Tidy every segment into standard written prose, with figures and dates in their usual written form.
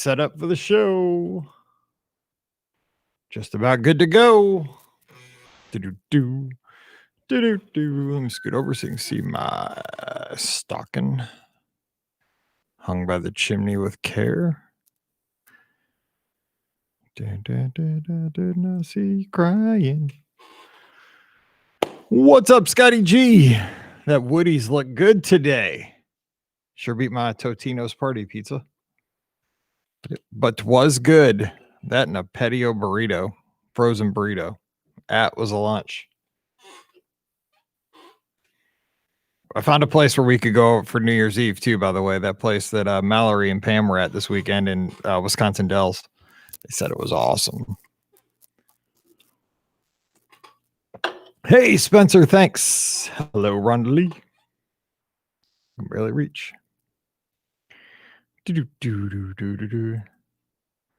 set up for the show. Just about good to go. Do-do-do. Do-do-do. Let me scoot over so you can see my stocking hung by the chimney with care. Did not see you crying. What's up, Scotty G? That Woody's look good today. Sure beat my Totino's party pizza. But was good. That and a patio burrito, frozen burrito. That was a lunch. I found a place where we could go for New Year's Eve too, by the way. That place that Mallory and Pam were at this weekend in Wisconsin Dells. They said it was awesome. Hey, Spencer, thanks. Hello, Rondalee. Can barely reach. Did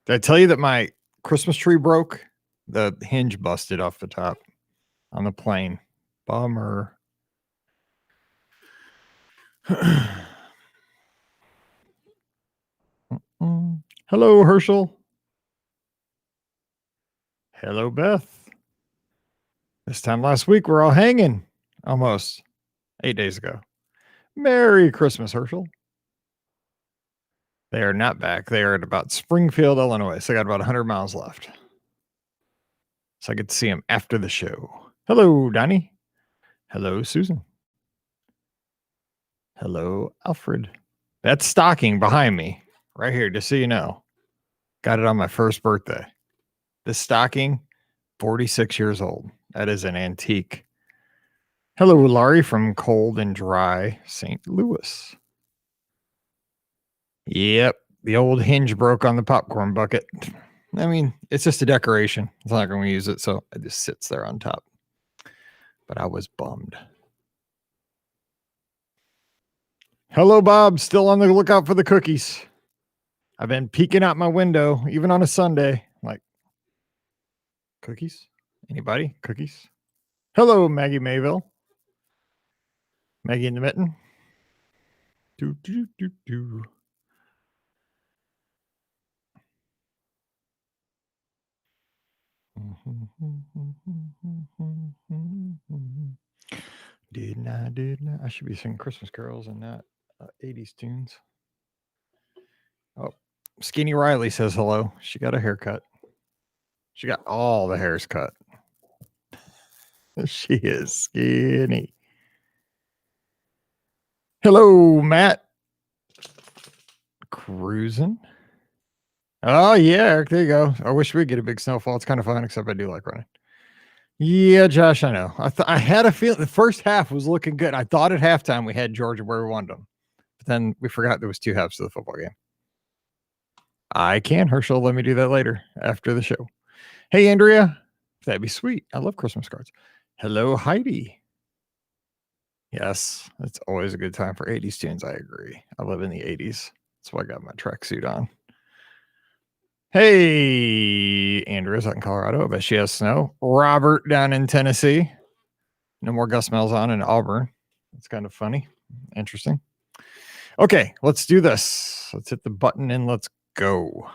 I tell you that my Christmas tree broke? The hinge busted off the top on the plane. Bummer. Hello, Herschel. Hello, Beth. This time last week, we're all hanging. Almost 8 days ago. Merry Christmas, Herschel. They are not back. They are at about Springfield, Illinois. So I got about 100 miles left. So I get to see them after the show. Hello, Donnie. Hello, Susan. Hello, Alfred. That's stocking behind me right here, just so you know. Got it on my first birthday. This stocking, 46 years old. That is an antique. Hello, Laurie from Cold and Dry St. Louis. Yep, the old hinge broke on the popcorn bucket. I mean, it's just a decoration. It's not going to use it, so it just sits there on top. But I was bummed. Hello, Bob. Still on the lookout for the cookies. I've been peeking out my window, even on a Sunday. Like, cookies? Anybody? Cookies? Hello, Maggie Mayville. Maggie in the mitten. Do. Did not. I should be singing Christmas carols and not 80s tunes. Oh, Skinny Riley says hello. She got a haircut. She got all the hairs cut. She is skinny. Hello, Matt. Cruising. Oh, yeah, Eric, there you go. I wish we'd get a big snowfall. It's kind of fun, except I do like running. Yeah, Josh, I know. I had a feeling the first half was looking good. I thought at halftime we had Georgia where we wanted them. But then we forgot there was 2 halves to the football game. I can, Herschel. Let me do that later after the show. Hey, Andrea. That'd be sweet. I love Christmas cards. Hello, Heidi. Yes, it's always a good time for 80s tunes. I agree. I live in the 80s. That's why I got my tracksuit on. Hey, Andrea's out in Colorado. I bet she has snow. Robert down in Tennessee. No more Gus Malzahn in Auburn. That's kind of funny. Interesting. Okay, let's do this. Let's hit the button and let's go.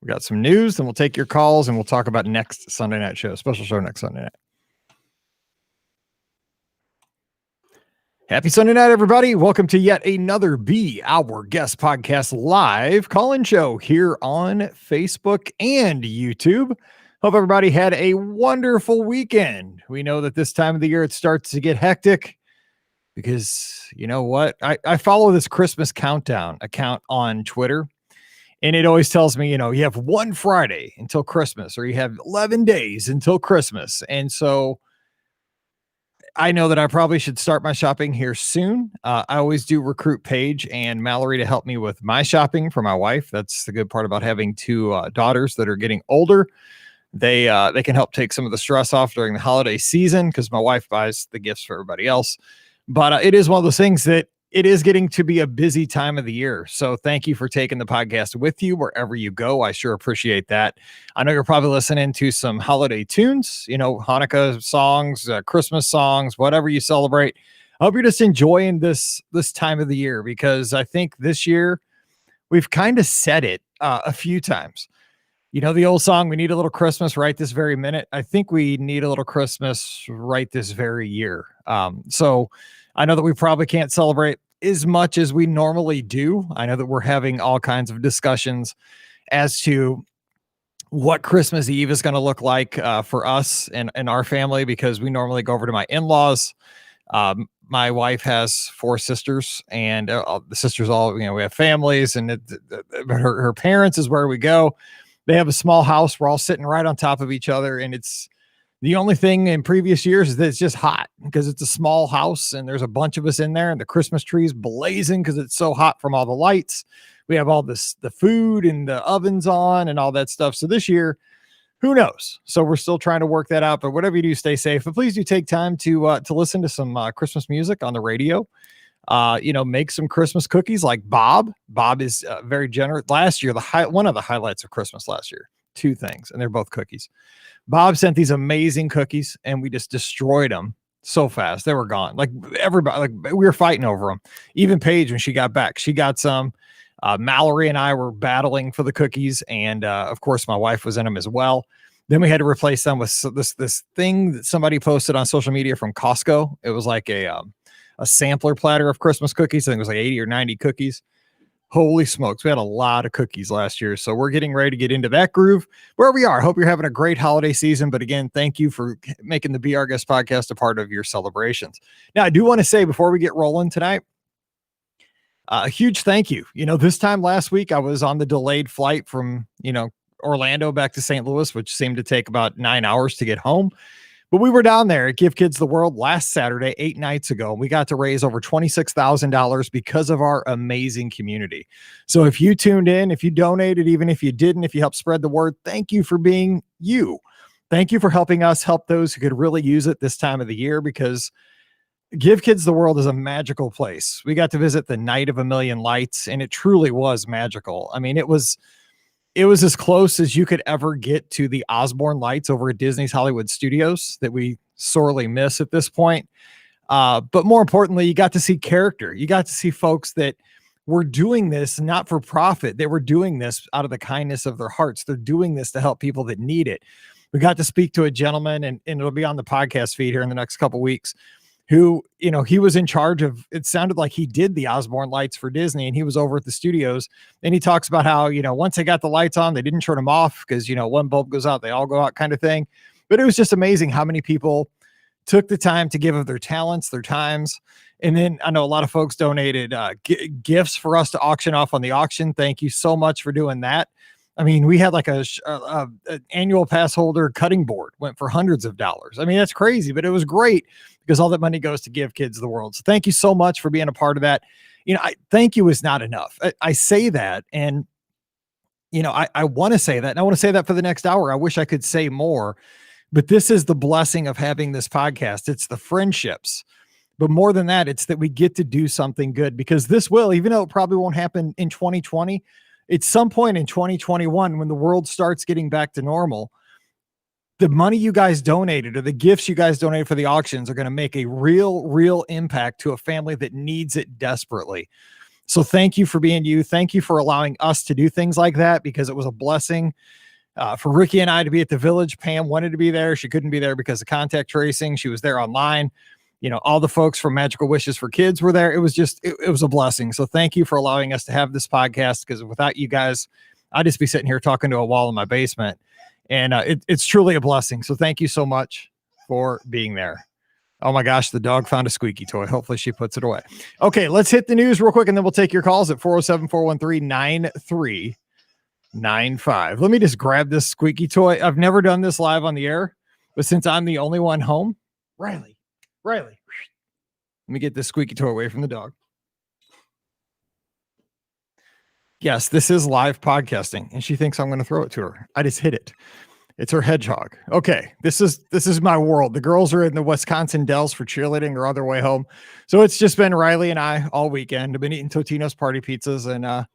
We got some news, then we'll take your calls and we'll talk about next Sunday night show. Special show next Sunday night. Happy Sunday night, everybody. Welcome to yet another Be Our Guest Podcast live call-in show here on Facebook and YouTube. Hope everybody had a wonderful weekend. We know that this time of the year it starts to get hectic because you know what? I follow this Christmas countdown account on Twitter, and it always tells me, you know, you have one Friday until Christmas or you have 11 days until Christmas. And so I know that I probably should start my shopping here soon. I always do recruit Paige and Mallory to help me with my shopping for my wife. That's the good part about having 2 daughters that are getting older. They can help take some of the stress off during the holiday season because my wife buys the gifts for everybody else. But it is one of those things that it is getting to be a busy time of the year. So thank you for taking the podcast with you wherever you go. I sure appreciate that. I know you're probably listening to some holiday tunes, you know, Hanukkah songs, Christmas songs, whatever you celebrate. I hope you're just enjoying this time of the year because I think this year we've kind of said it. a few times. You know, the old song, we need a little Christmas right this very minute. I think we need a little Christmas right this very year. So I know that we probably can't celebrate as much as we normally do. I know that we're having all kinds of discussions as to what Christmas Eve is going to look like for us and our family, because we normally go over to my in-laws. My wife has 4 sisters, and the sisters all, we have families, and her parents is where we go. They have a small house. We're all sitting right on top of each other. And it's the only thing in previous years is that it's just hot because it's a small house and there's a bunch of us in there, and the Christmas tree's blazing because it's so hot from all the lights. We have all the food and the ovens on and all that stuff. So this year, who knows? So we're still trying to work that out, but whatever you do, stay safe. But please do take time to listen to some Christmas music on the radio. Make some Christmas cookies like Bob. Bob is very generous. Last year, one of the highlights of Christmas last year, 2 things, and they're both cookies. Bob sent these amazing cookies, and we just destroyed them so fast. They were gone. Like everybody, like we were fighting over them. Even Paige, when she got back, she got some. Mallory and I were battling for the cookies, and of course, my wife was in them as well. Then we had to replace them with this thing that somebody posted on social media from Costco. It was like a sampler platter of Christmas cookies. I think it was like 80 or 90 cookies. Holy smokes. We had a lot of cookies last year. So we're getting ready to get into that groove where we are. Hope you're having a great holiday season. But again, thank you for making the Be Our Guest podcast a part of your celebrations. Now, I do want to say before we get rolling tonight, a huge thank you. This time last week, I was on the delayed flight from, Orlando back to St. Louis, which seemed to take about 9 hours to get home. But we were down there at Give Kids the World last Saturday, 8 nights ago. And we got to raise over $26,000 because of our amazing community. So if you tuned in, if you donated, even if you didn't, if you helped spread the word, thank you for being you. Thank you for helping us help those who could really use it this time of the year, because Give Kids the World is a magical place. We got to visit the Night of a Million Lights, and it truly was magical. I mean, it was as close as you could ever get to the Osborne lights over at Disney's Hollywood Studios that we sorely miss at this point. But more importantly, you got to see character. You got to see folks that were doing this not for profit. They were doing this out of the kindness of their hearts. They're doing this to help people that need it. We got to speak to a gentleman, and it'll be on the podcast feed here in the next couple of weeks, who, he was in charge of, it sounded like he did the Osborne lights for Disney, and he was over at the studios, and he talks about how, once they got the lights on, they didn't turn them off because, one bulb goes out, they all go out kind of thing. But it was just amazing how many people took the time to give of their talents, their times. And then I know a lot of folks donated gifts for us to auction off on the auction. Thank you so much for doing that. I mean, we had like an annual pass holder cutting board went for hundreds of dollars. I mean, that's crazy, but it was great because all that money goes to Give Kids the World. So thank you so much for being a part of that. Thank you is not enough. I say that, and, I want to say that, and I want to say that for the next hour. I wish I could say more, but this is the blessing of having this podcast. It's the friendships, but more than that, it's that we get to do something good, because this will, even though it probably won't happen in 2020, at some point in 2021, when the world starts getting back to normal, the money you guys donated or the gifts you guys donated for the auctions are going to make a real impact to a family that needs it desperately. So thank you for being you. Thank you for allowing us to do things like that, because it was a blessing for Ricky and I to be at the Village. Pam wanted to be there. She couldn't be there because of contact tracing. She was there online. All the folks from Magical Wishes for Kids were there. It was just, it was a blessing. So thank you for allowing us to have this podcast, because without you guys, I'd just be sitting here talking to a wall in my basement. And it's truly a blessing. So thank you so much for being there. Oh my gosh, the dog found a squeaky toy. Hopefully she puts it away. Okay, let's hit the news real quick, and then we'll take your calls at 407-413-9395. Let me just grab this squeaky toy. I've never done this live on the air, but since I'm the only one home, Riley, let me get this squeaky toy away from the dog. Yes, this is live podcasting, and she thinks I'm going to throw it to her. I just hit it. It's her hedgehog. Okay, this is my world. The girls are in the Wisconsin Dells for cheerleading. They're on their way home. So it's just been Riley and I all weekend. I've been eating Totino's party pizzas and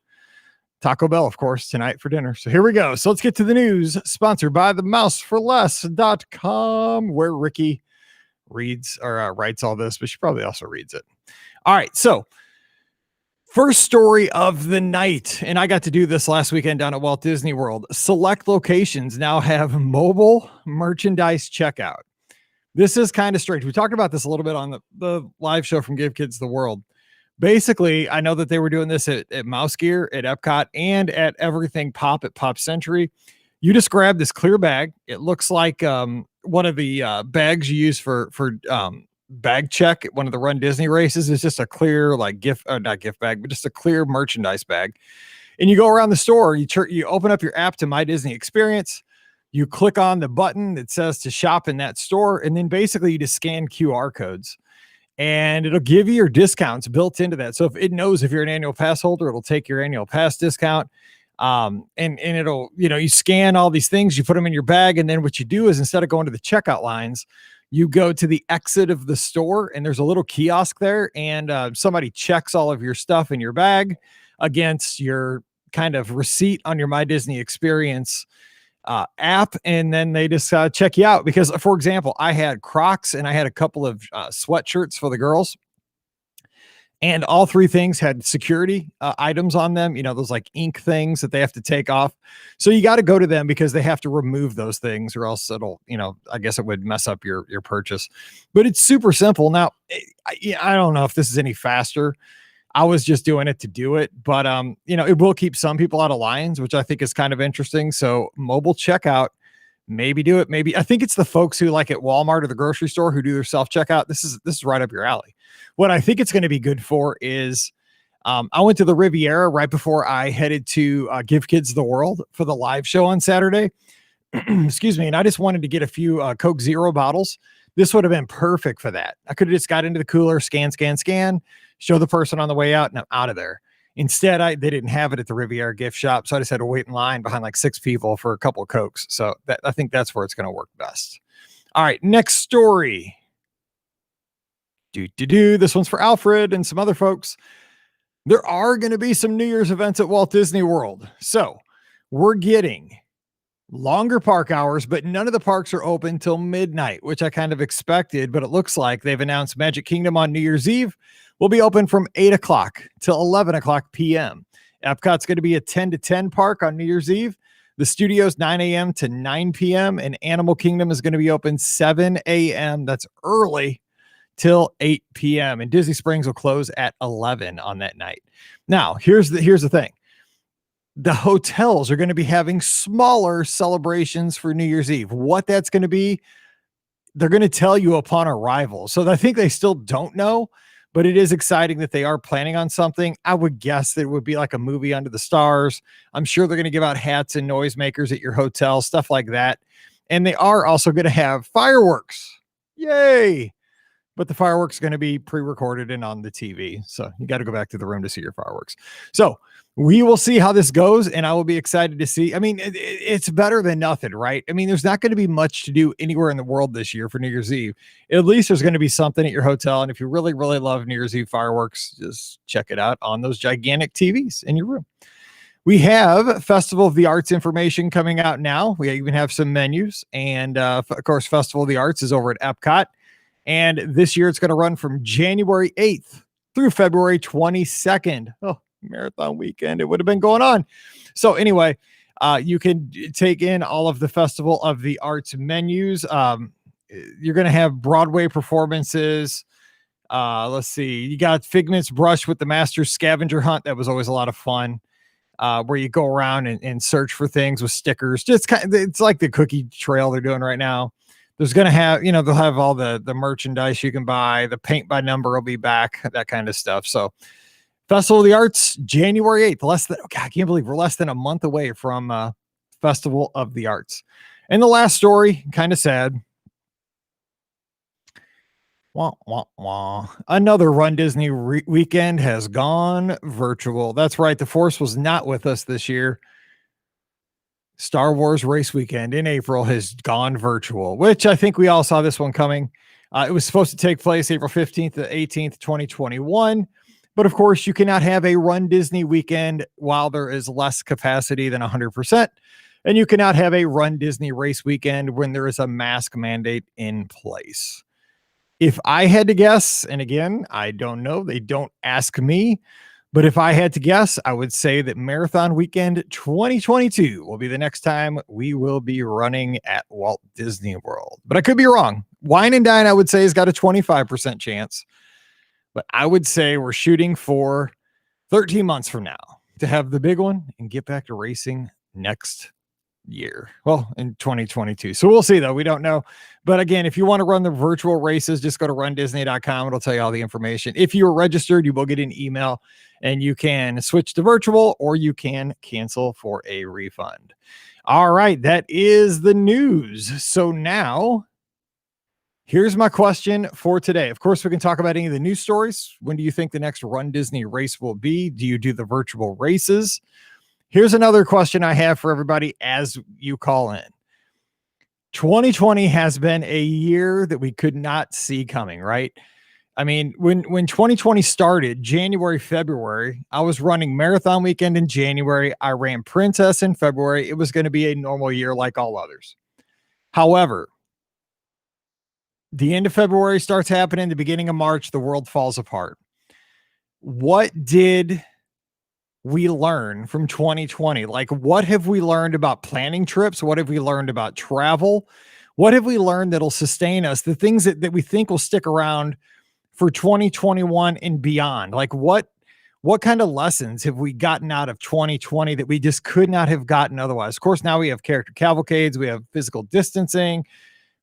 Taco Bell, of course, tonight for dinner. So here we go. So let's get to the news, sponsored by themouseforless.com, where Ricky reads or writes all this, but she probably also reads it. All right. So First story of the night, and I got to do this last weekend down at Walt Disney World. Select locations now have mobile merchandise checkout. This is kind of strange. We talked about this a little bit on the live show from Give Kids the World. Basically, I know that they were doing this at Mouse Gear, at Epcot, and at Everything Pop at Pop Century. You just grab this clear bag. It looks like one of the bags you use for bag check at one of the Run Disney races. Is just a clear, like not gift bag, but just a clear merchandise bag. And you go around the store, you open up your app to My Disney Experience, you click on the button that says to shop in that store, and then basically you just scan QR codes and it'll give you your discounts built into that. So if it knows if you're an annual pass holder, it'll take your annual pass discount. And it'll, you scan all these things, you put them in your bag. And then what you do is, instead of going to the checkout lines, you go to the exit of the store and there's a little kiosk there, and somebody checks all of your stuff in your bag against your kind of receipt on your My Disney Experience app, and then they just check you out. Because, for example, I had Crocs and I had a couple of sweatshirts for the girls, and all three things had security items on them, those like ink things that they have to take off. So you got to go to them because they have to remove those things, or else it'll, I guess it would mess up your purchase. But it's super simple. Now, I don't know if this is any faster. I was just doing it to do it, but it will keep some people out of lines, which I think is kind of interesting. So mobile checkout, maybe do it. Maybe I think it's the folks who, like at Walmart or the grocery store, who do their self checkout. This is right up your alley. What I think it's going to be good for is, I went to the Riviera right before I headed to Give Kids the World for the live show on Saturday. Excuse me. And I just wanted to get a few Coke Zero bottles. This would have been perfect for that. I could have just got into the cooler, scan, show the person on the way out, and I'm out of there. Instead, they didn't have it at the Riviera gift shop, so I just had to wait in line behind like 6 people for a couple of Cokes. So I think that's where it's going to work best. All right, next story. This one's for Alfred and some other folks. There are going to be some New Year's events at Walt Disney World. So we're getting longer park hours, but none of the parks are open till midnight, which I kind of expected, but it looks like they've announced Magic Kingdom on New Year's Eve will be open from 8 o'clock till 11 o'clock p.m. Epcot's going to be a 10 to 10 park on New Year's Eve. The studio's 9 a.m. to 9 p.m. and Animal Kingdom is going to be open 7 a.m. That's early, till 8 p.m. and Disney Springs will close at 11 on that night. Now, here's the thing. The hotels are going to be having smaller celebrations for New Year's Eve. What that's going to be, they're going to tell you upon arrival. So I think they still don't know, but it is exciting that they are planning on something. I would guess that it would be like a movie under the stars. I'm sure they're going to give out hats and noisemakers at your hotel, stuff like that. And they are also going to have fireworks. Yay! But the fireworks are going to be pre-recorded and on the TV. So you got to go back to the room to see your fireworks. So we will see how this goes, and I will be excited to see. I mean, it's better than nothing, right? I mean, there's not going to be much to do anywhere in the world this year for New Year's Eve. At least there's going to be something at your hotel. And if you really, really love New Year's Eve fireworks, just check it out on those gigantic TVs in your room. We have Festival of the Arts information coming out now. We even have some menus. And of course, Festival of the Arts is over at Epcot. And this year it's going to run from January 8th through February 22nd. Oh, marathon weekend. It would have been going on. So anyway, you can take in all of the Festival of the Arts menus. You're going to have Broadway performances. Let's see. You got Figment's Brush with the Master Scavenger Hunt. That was always a lot of fun. Where you go around and search for things with stickers. Just kind of, it's like the cookie trail they're doing right now. There's going to have, they'll have all the merchandise you can buy. The paint by number will be back, that kind of stuff. So Festival of the Arts, January 8th. I can't believe we're less than a month away from Festival of the Arts. And the last story, kind of sad. Wah, wah, wah. Another Run Disney weekend has gone virtual. That's right. The Force was not with us this year. Star Wars race weekend in April has gone virtual, which I think we all saw this one coming. It was supposed to take place April 15th to 18th, 2021. But of course, you cannot have a Run Disney weekend while there is less capacity than 100%. And you cannot have a Run Disney race weekend when there is a mask mandate in place. If I had to guess, and again, I don't know, they don't ask me, But if I had to guess, I would say that Marathon Weekend 2022 will be the next time we will be running at Walt Disney World. But I could be wrong. Wine and Dine, I would say, has got a 25% chance. But I would say we're shooting for 13 months from now to have the big one and get back to racing next year. Well, in 2022. So we'll see, though. We don't know. But again, if you want to run the virtual races, just go to rundisney.com. It'll tell you all the information. If you're registered, you will get an email and you can switch to virtual or you can cancel for a refund. All right. That is the news. So now here's my question for today. Of course, we can talk about any of the news stories. When do you think the next Run Disney race will be? Do you do the virtual races? Here's another question I have for everybody as you call in. 2020 has been a year that we could not see coming, right? I mean, when 2020 started, January, February, I was running Marathon Weekend in January. I ran Princess in February. It was going to be a normal year like all others. However, the end of February starts happening. The beginning of March, the world falls apart. What did we learn from 2020? Like, what have we learned about planning trips? What have we learned about travel? What have we learned that'll sustain us? The things that we think will stick around for 2021 and beyond. Like what kind of lessons have we gotten out of 2020 that we just could not have gotten otherwise? Of course, now we have character cavalcades, we have physical distancing,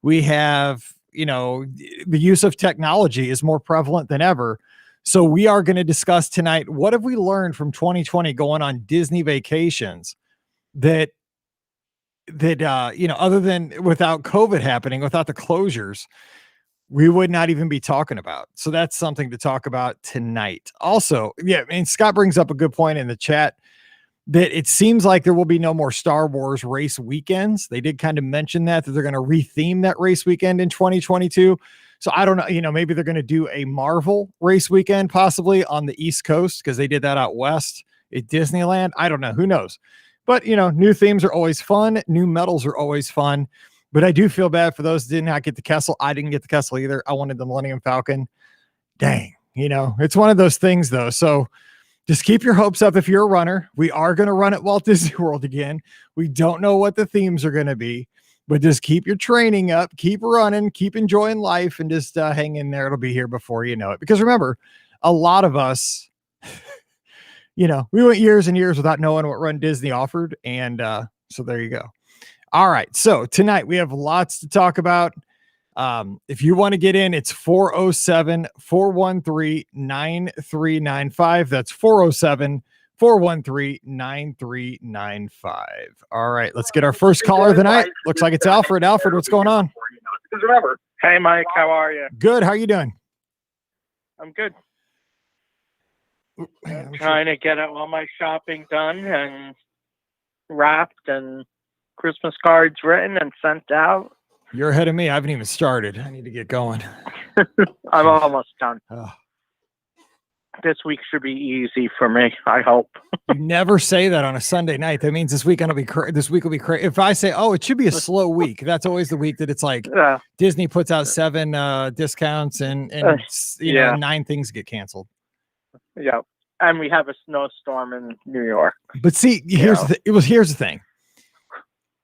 we have, the use of technology is more prevalent than ever. So we are going to discuss tonight, what have we learned from 2020 going on Disney vacations that other than without COVID happening, without the closures, we would not even be talking about. So that's something to talk about tonight. Also, Scott brings up a good point in the chat that it seems like there will be no more Star Wars race weekends. They did kind of mention that they're going to retheme that race weekend in 2022. So I don't know, maybe they're going to do a Marvel race weekend possibly on the East Coast because they did that out west at Disneyland. I don't know. Who knows? But, new themes are always fun. New medals are always fun. But I do feel bad for those who did not get the Kessel. I didn't get the Kessel either. I wanted the Millennium Falcon. Dang, it's one of those things, though. So just keep your hopes up if you're a runner. We are going to run at Walt Disney World again. We don't know what the themes are going to be, but just keep your training up, keep running, keep enjoying life, and just hang in there. It'll be here before you know it. Because remember, a lot of us, we went years and years without knowing what Run Disney offered. And so there you go. All right. So tonight we have lots to talk about. If you want to get in, it's 407-413-9395. That's 407-413-9395. All right. Let's get our first caller of the night. Looks like it's Alfred. Alfred, what's going on? Hey, Mike. How are you? Good. How are you doing? I'm good. I'm trying to get all my shopping done and wrapped and Christmas cards written and sent out. You're ahead of me. I haven't even started. I need to get going. I'm almost done. Oh. This week should be easy for me, I hope. You never say that on a Sunday night. That means this week will be crazy. If I say, it should be a slow week, that's always the week that it's like Disney puts out 7 discounts and 9 things get canceled. Yeah. And we have a snowstorm in New York. But see, here's the thing.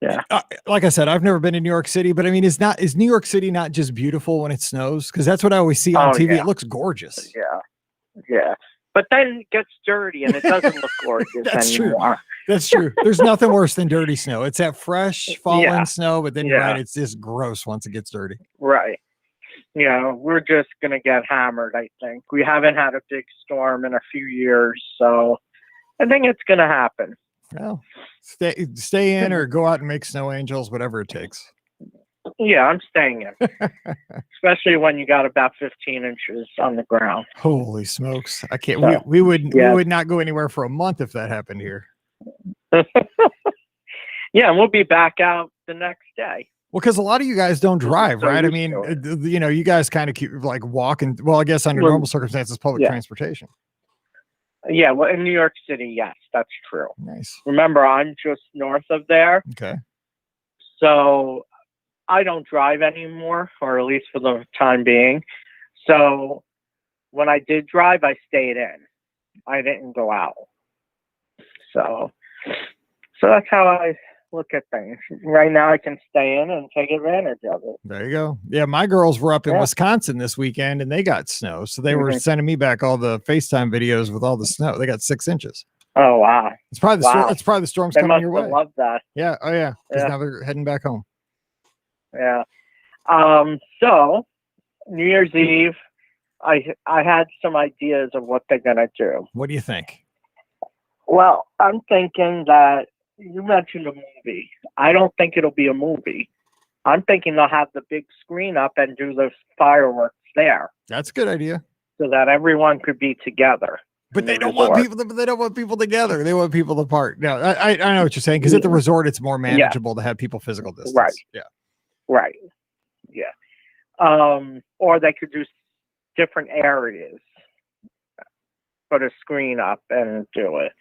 Yeah. Like I said, I've never been to New York City, but I mean, is New York City not just beautiful when it snows? Because that's what I always see on TV. Yeah. It looks gorgeous. Yeah. Yeah. But then it gets dirty and it doesn't look gorgeous That's anymore. True. That's true. There's nothing worse than dirty snow. It's that fresh fallen snow, but then it's just gross once it gets dirty. Right. We're just going to get hammered, I think. We haven't had a big storm in a few years, so I think it's going to happen. Well, stay in or go out and make snow angels, whatever it takes. Yeah, I'm staying in. Especially when you got about 15 inches on the ground. Holy smokes. I can't. So, we would not go anywhere for a month if that happened here. Yeah, and we'll be back out the next day. Well, because a lot of you guys don't drive, right? I mean, you guys kind of keep like walking. Well, I guess under normal circumstances, public transportation. Yeah, well, in New York City, yes, that's true. Nice. Remember, I'm just north of there. Okay. So I don't drive anymore, or at least for the time being. So when I did drive, I stayed in. I didn't go out. So that's how I look at things. Right now I can stay in and take advantage of it. There you go. Yeah, my girls were up in Yeah. Wisconsin this weekend and they got snow. So they were Mhm. sending me back all the FaceTime videos with all the snow. They got 6 inches. Oh wow. It's probably the Wow. it's probably the storm's They coming must your have way. loved that. Yeah. Oh yeah. Because Yeah. now they're heading back home. Yeah. So New Year's Eve, I had some ideas of what they're gonna do. What do you think? Well, I'm thinking that you mentioned a movie. I don't think it'll be a movie. I'm thinking they'll have the big screen up and do the fireworks there That's a good idea. so that everyone could be together. But in they the don't want resort. people. They don't want people together. They want people apart. No, I know what you're saying. Because at the resort, it's more manageable to have people physical distance. Right. Yeah. Right. Yeah. Or they could do different areas, put a screen up and do it.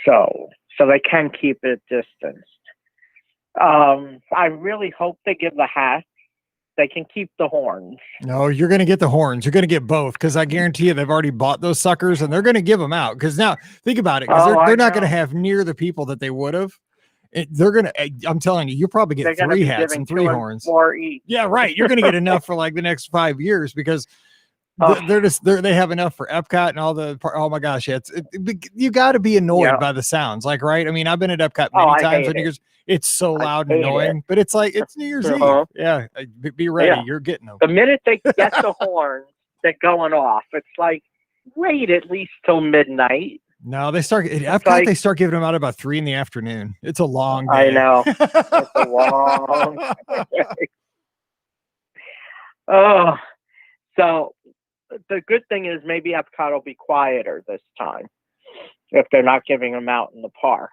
So they can keep it distanced. I really hope they give the hat. They can keep the horns. No, you're going to get the horns. You're going to get both because I guarantee you they've already bought those suckers and they're going to give them out. Because now think about it. Because they're not going to have near the people that they would have. They're going to, I'm telling you, you'll probably get 3 hats and 3 horns. 4 each. Yeah, right. You're going to get enough for like the next 5 years because they have enough for Epcot and all the, oh my gosh. Yeah, you got to be annoyed by the sounds. Like, right. I mean, I've been at Epcot many times and it's so loud and annoying, but it's like, it's New Year's Eve. Yeah. Be ready. Yeah. You're getting them. The minute they get the horns, they're going off. It's like, wait at least till midnight. No, they start at Epcot. They start giving them out about 3 p.m. It's a long day. I know. It's a long day. Oh, so the good thing is maybe Epcot will be quieter this time if they're not giving them out in the park.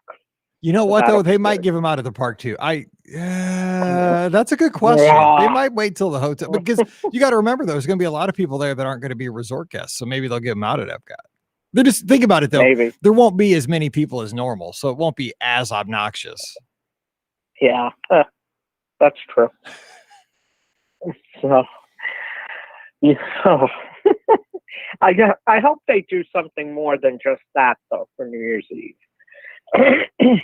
You know what though? They might give them out at the park too. That's a good question. They might wait till the hotel because you got to remember there's going to be a lot of people there that aren't going to be resort guests. So maybe they'll give them out at Epcot. They just think about it though. Maybe. There won't be as many people as normal, so it won't be as obnoxious. Yeah, that's true. So, I hope they do something more than just that though for New Year's Eve.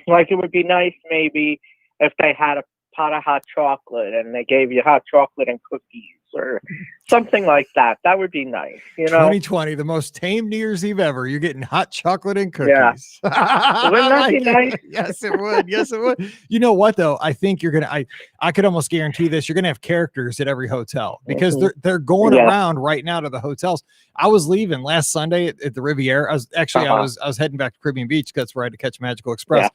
Like it would be nice maybe if they had a pot of hot chocolate and they gave you hot chocolate and cookies or something like that. That would be nice. 2020, the most tame New Year's Eve ever. You're getting hot chocolate and cookies. Yeah. Wouldn't that be nice? Yes, it would. Yes, it would. You know what though? I think you're gonna. I could almost guarantee this. You're gonna have characters at every hotel because they're going around right now to the hotels. I was leaving last Sunday at the Riviera. I was heading back to Caribbean Beach. That's where I had to catch Magical Express. Yeah.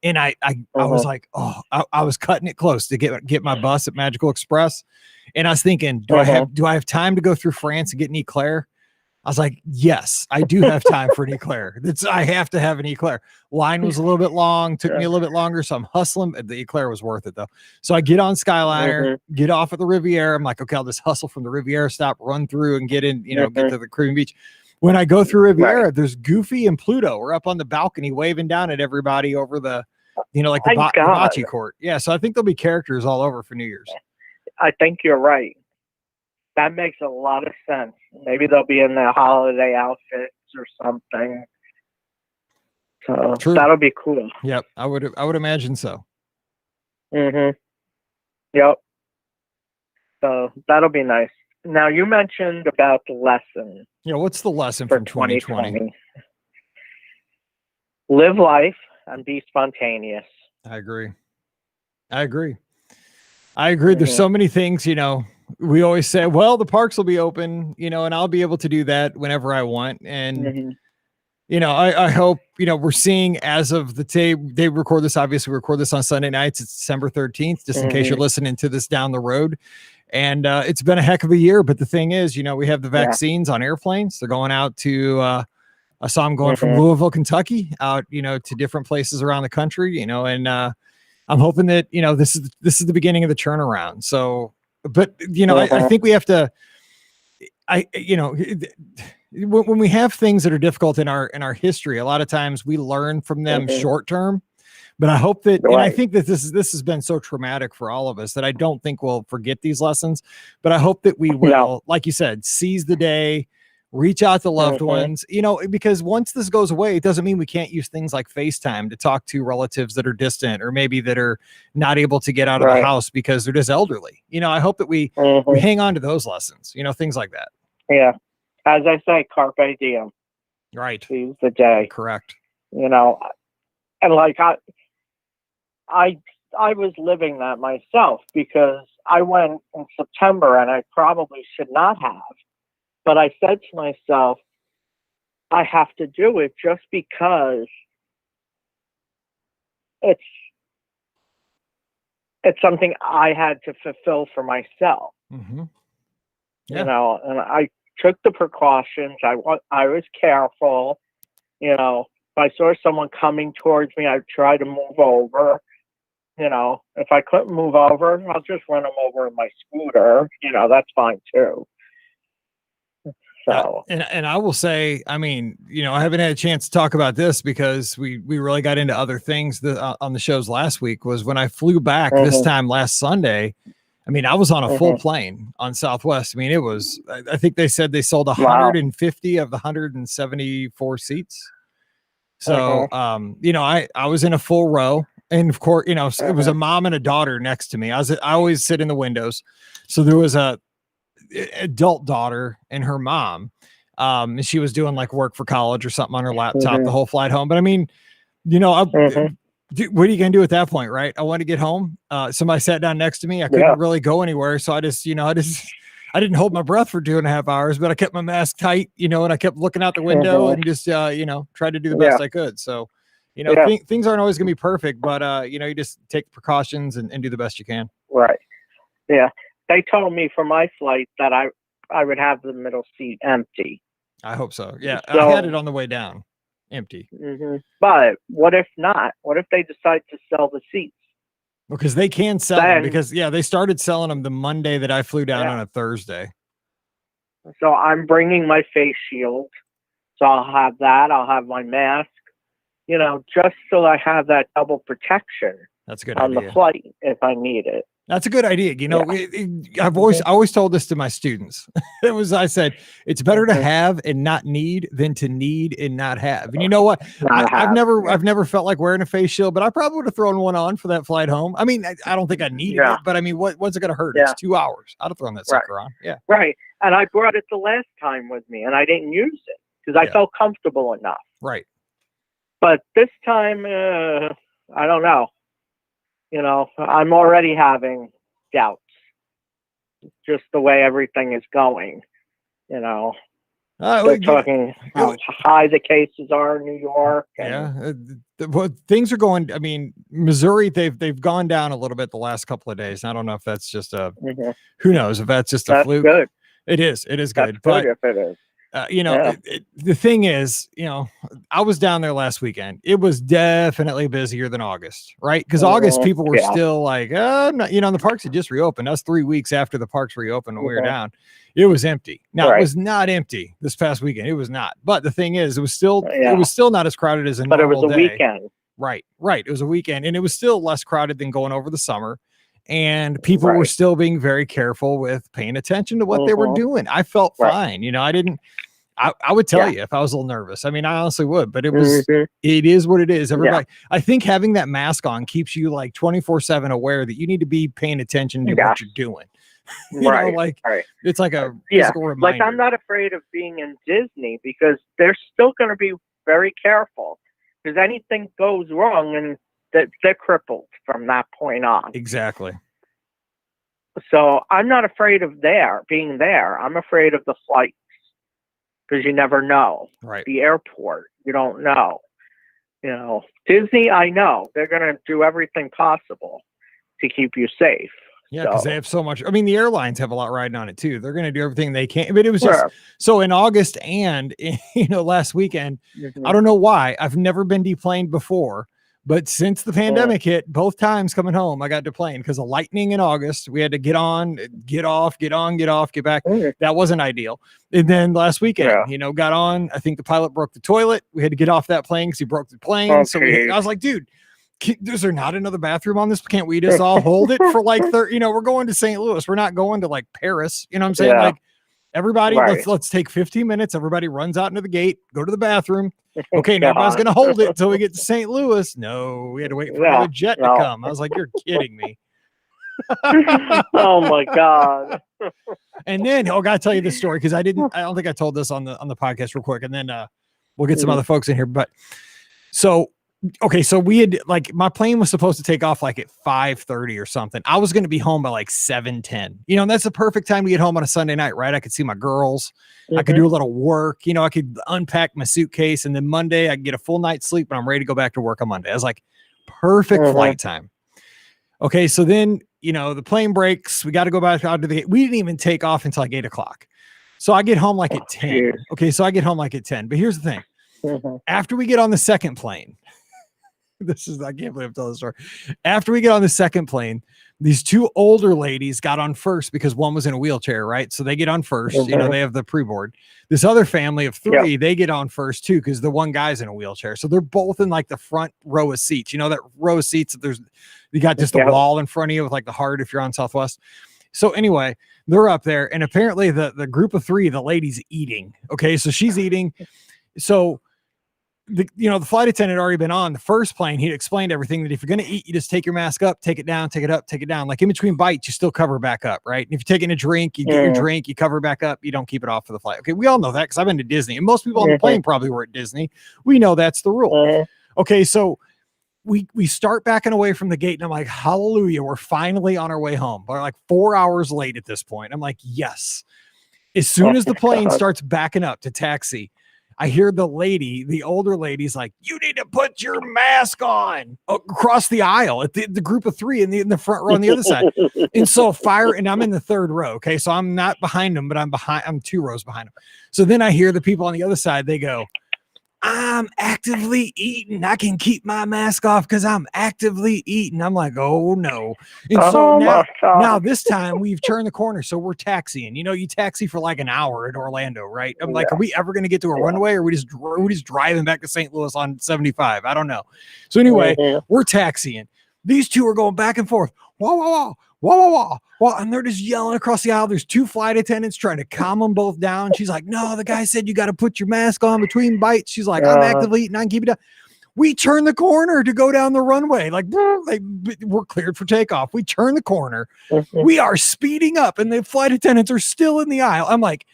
And I was like, I was cutting it close to get my bus at Magical Express. And I was thinking, do I have time to go through France and get an eclair? I was like, yes, I do have time for an eclair. I have to have an eclair. Line was a little bit long, took me a little bit longer. So I'm hustling. The eclair was worth it though. So I get on Skyliner, get off at the Riviera. I'm like, okay, I'll just hustle from the Riviera stop, run through and get in, get to the Caribbean Beach. When I go through Riviera, there's Goofy and Pluto. We're up on the balcony waving down at everybody over the, like the bocce court. Yeah. So I think there'll be characters all over for New Year's. I think you're right. That makes a lot of sense. Maybe they'll be in their holiday outfits or something. So that'll be cool. Yep. I would imagine so. Yep. So that'll be nice. Now you mentioned about the lesson. Yeah, what's the lesson from 2020? Live life and be spontaneous. I agree. There's so many things, we always say, well, the parks will be open, and I'll be able to do that whenever I want. And, I hope, we're seeing as of the day they record this, obviously we record this on Sunday nights. It's December 13th, just in case you're listening to this down the road. And it's been a heck of a year. But the thing is, we have the vaccines on airplanes. They're going out to, I saw them going from Louisville, Kentucky out, to different places around the country, and I'm hoping that, this is the beginning of the turnaround. So, but, I think we have to, when we have things that are difficult in our history, a lot of times we learn from them short term. But I hope that, and I think that this has been so traumatic for all of us that I don't think we'll forget these lessons. But I hope that we will, like you said, seize the day, reach out to loved Mhm. ones, you know, because once this goes away, it doesn't mean we can't use things like FaceTime to talk to relatives that are distant or maybe that are not able to get out of the Right. house because they're just elderly. You know, I hope that we Mhm. hang on to those lessons, you know, things like that. Yeah. As I say, carpe diem. Right. Seize the day. Correct. You know, and like I was living that myself because I went in September and I probably should not have. But I said to myself, I have to do it just because it's it's something I had to fulfill for myself. Mm-hmm. You Yeah. know, and I took the precautions. I was careful. You know, if I saw someone coming towards me, I'd try to move over. You know, if I couldn't move over, I'll just run them over in my scooter. You know, that's fine too. So, and I will say, I mean, you know, I haven't had a chance to talk about this because we really got into other things on the shows last week. Was when I flew back this mhm, time last Sunday. I mean, I was on a full mhm. plane on Southwest. I mean, it was. I think they said they sold Wow. 150 of the 174 seats. So, Mhm, you know, I was in a full row, and of course, you know, it was mhm, a mom and a daughter next to me. I always sit in the windows, so there was a adult daughter and her mom. And she was doing like work for college or something on her laptop the mhm, whole flight home. But I mean, you know, mhm. what are you going to do at that point? Right. I want to get home. Somebody sat down next to me. I Yeah. couldn't really go anywhere. So I just, I didn't hold my breath for 2.5 hours, but I kept my mask tight, you know, and I kept looking out the window Mhm. and just, tried to do the Yeah. best I could. So, Yeah. things aren't always going to be perfect, but, you just take precautions and do the best you can. Right. Yeah. They told me for my flight that I would have the middle seat empty. I hope so. Yeah. I had it So, on the way down empty. but what if not? What if they decide to sell the seats? Because they can sell them Then, because they started selling them the Monday that I flew down yeah. on a Thursday. So I'm bringing my face shield. So I'll have that. I'll have my mask. You know, just so I have that double protection That's a good on the idea. flight if I need it. That's a good idea. You know, I've always told this to my students. I said, it's better to have and not need than to need and not have. And you know what? I've never felt like wearing a face shield, but I probably would have thrown one on for that flight home. I mean, I don't think I needed it, but I mean, what's it going to hurt? Yeah. It's 2 hours. I'd have thrown that sucker on. Yeah. Right. And I brought it the last time with me and I didn't use it because I felt comfortable enough. Right. But this time, I don't know. You know, I'm already having doubts. Just the way everything is going. You know, they're talking how high the cases are in New York. Well, things are going. I mean, Missouri, they've gone down a little bit the last couple of days. I don't know if that's just who knows if that's just a fluke. Good. It is good. That's But good if it is. The thing is, I was down there last weekend. It was definitely busier than August, right? Because August people were still like, the parks had just reopened. That's 3 weeks after the parks reopened when we were down. It was empty. Now it was not empty this past weekend. It was not. But the thing is, it was still not as crowded as a normal day. But it was a weekend. Right. It was a weekend, and it was still less crowded than going over the summer. And people were still being very careful with paying attention to what they were doing. I felt fine. I would tell you if I was a little nervous. I mean, I honestly would, but it is what it is. Everybody, I think having that mask on keeps you like 24/7 aware that you need to be paying attention to what you're doing. It's like a physical reminder. Like I'm not afraid of being in Disney because they're still going to be very careful because anything goes wrong and they're crippled from that point on. Exactly. So I'm not afraid of being there. I'm afraid of the flights because you never know. Right. The airport, you don't know. Disney, I know they're going to do everything possible to keep you safe. Yeah, because they have so much. I mean, the airlines have a lot riding on it too. They're going to do everything they can. But it was just so in August and last weekend. I don't know why. I've never been deplaned before, but since the pandemic hit, both times coming home, I got deplaned because of lightning in August. We had to get on, get off, get on, get off, get back. That wasn't ideal. And then last weekend, got on. I think the pilot broke the toilet. We had to get off that plane because he broke the plane. Okay. So I was like, dude. Is there not another bathroom on this? Can't we just all hold it for like 30? We're going to St. Louis. We're not going to like Paris. You know what I'm saying? Everybody, Right. let's take 15 minutes. Everybody runs out into the gate, go to the bathroom. Okay, God. everybody's gonna hold it until we get to St. Louis. No, we had to wait for another jet to come. I was like, you're kidding me. Oh my God. And then I gotta tell you this story because I don't think I told this on the podcast real quick, and then we'll get some other folks in here. But so we had my plane was supposed to take off like at 5:30 or something. I was gonna be home by like 7:10. And that's the perfect time to get home on a Sunday night, right? I could see my girls, I could do a little work, I could unpack my suitcase, and then Monday I could get a full night's sleep and I'm ready to go back to work on Monday. I was like, perfect flight time. Okay, so then the plane breaks. We got to go back out to the gate. We didn't even take off until like 8:00. So I get home like at 10. Geez. Okay, so I get home like at 10. But here's the thing. After we get on the second plane, I can't believe I'm telling the story. After we get on the second plane, these two older ladies got on first because one was in a wheelchair, right? So they get on first. They have the pre-board. This other family of three, they get on first too because the one guy's in a wheelchair. So they're both in like the front row of seats. That row of seats that you got just a wall in front of you with like the heart if you're on Southwest. So anyway, they're up there, and apparently the group of three, the lady's eating. Okay, so she's eating. So the flight attendant had already been on the first plane. He'd explained everything that if you're going to eat, you just take your mask up, take it down, take it up, take it down. Like in between bites, you still cover back up, right? And if you're taking a drink, you get your drink, you cover back up, you don't keep it off for the flight. Okay, we all know that because I've been to Disney, and most people on the plane probably were at Disney. We know that's the rule. Okay, so we start backing away from the gate, and I'm like, hallelujah, we're finally on our way home. We're like 4 hours late at this point. I'm like, yes. As soon as the plane starts backing up to taxi, I hear the older lady's like, you need to put your mask on across the aisle at the group of three in the front row on the other side. And so and I'm in the third row. Okay. So I'm not behind them, but I'm 2 rows behind them. So then I hear the people on the other side, they go, I'm actively eating. I can keep my mask off because I'm actively eating. I'm like, oh no. And so now this time we've turned the corner. So we're taxiing. You taxi for like an hour in Orlando, right? I'm like, are we ever going to get to a runway, or are we just driving back to St. Louis on 75? I don't know. So anyway, we're taxiing. These two are going back and forth. Whoa, whoa, whoa. Whoa, whoa, whoa. Well, and they're just yelling across the aisle. There's 2 flight attendants trying to calm them both down. She's like, no, the guy said you got to put your mask on between bites. She's like, I'm actively eating. I can keep it down. We turn the corner to go down the runway. Like, we're cleared for takeoff. We turn the corner. We are speeding up, and the flight attendants are still in the aisle. I'm like,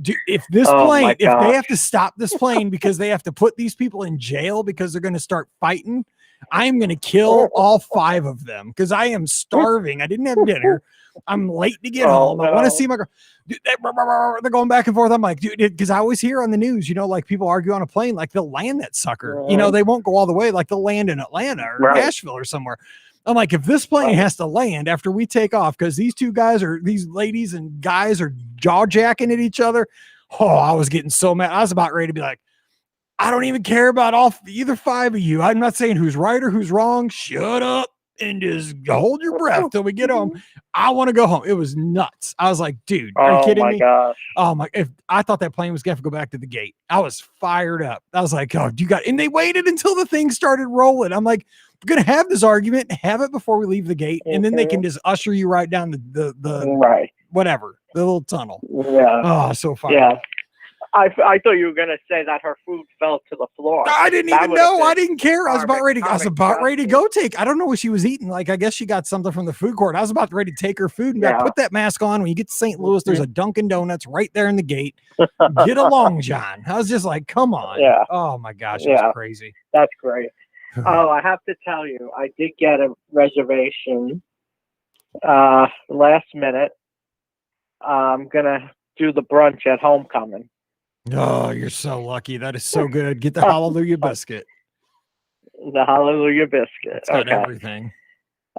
dude, if they have to stop this plane because they have to put these people in jail because they're going to start fighting, I'm going to kill all 5 of them because I am starving. I didn't have dinner. I'm late to get home. I want to see my girl. Dude, they're going back and forth. I'm like, dude, because I always hear on the news, like people argue on a plane, like they'll land that sucker. They won't go all the way. Like they'll land in Atlanta or Nashville or somewhere. I'm like, if this plane has to land after we take off because these ladies and guys are jaw jacking at each other. Oh, I was getting so mad. I was about ready to be like, I don't even care about either 5 of you. I'm not saying who's right or who's wrong. Shut up and just hold your breath till we get home. I want to go home. It was nuts. I was like, dude, are you kidding me? Gosh. Oh my! If I thought that plane was going to go back to the gate, I was fired up. I was like, oh, and they waited until the thing started rolling. I'm like, we're going to have this argument, have it before we leave the gate, and then they can just usher you right down the whatever, the little tunnel. Yeah. Oh, so fired up. I thought you were going to say that her food fell to the floor. I didn't even know. I didn't care. I was about ready to go take. I don't know what she was eating. Like, I guess she got something from the food court. I was about ready to take her food and put that mask on. When you get to St. Louis, there's a Dunkin' Donuts right there in the gate. Get along, John. I was just like, come on. Yeah. Oh my gosh, it's crazy. That's great. I have to tell you, I did get a reservation last minute. I'm gonna do the brunch at homecoming. Oh, you're so lucky. That is so good. Get the Hallelujah biscuit. The Hallelujah biscuit. It's got everything.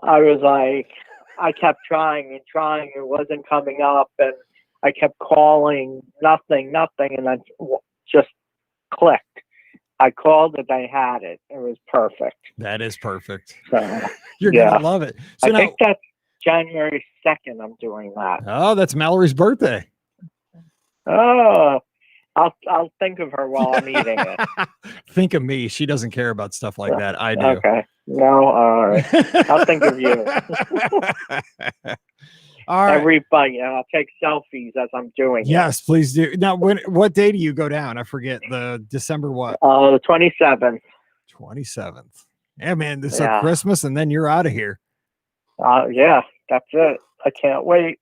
I was like, I kept trying and trying. It wasn't coming up, and I kept calling. Nothing. And I just clicked. I called it. I had it. It was perfect. That is perfect. So, you're going to love it. So I think that's January 2nd. I'm doing that. Oh, that's Mallory's birthday. Oh, I'll think of her while I'm eating it. Think of me. She doesn't care about stuff like that. I do. Okay. No, all right. I'll think of you. All right. everybody, and I'll take selfies as I'm doing it. Yes, please do. Now, what day do you go down? I forget. The December what? The 27th. 27th. Yeah, man. This is Yeah. Christmas, and then you're out of here. Yeah, that's it. I can't wait.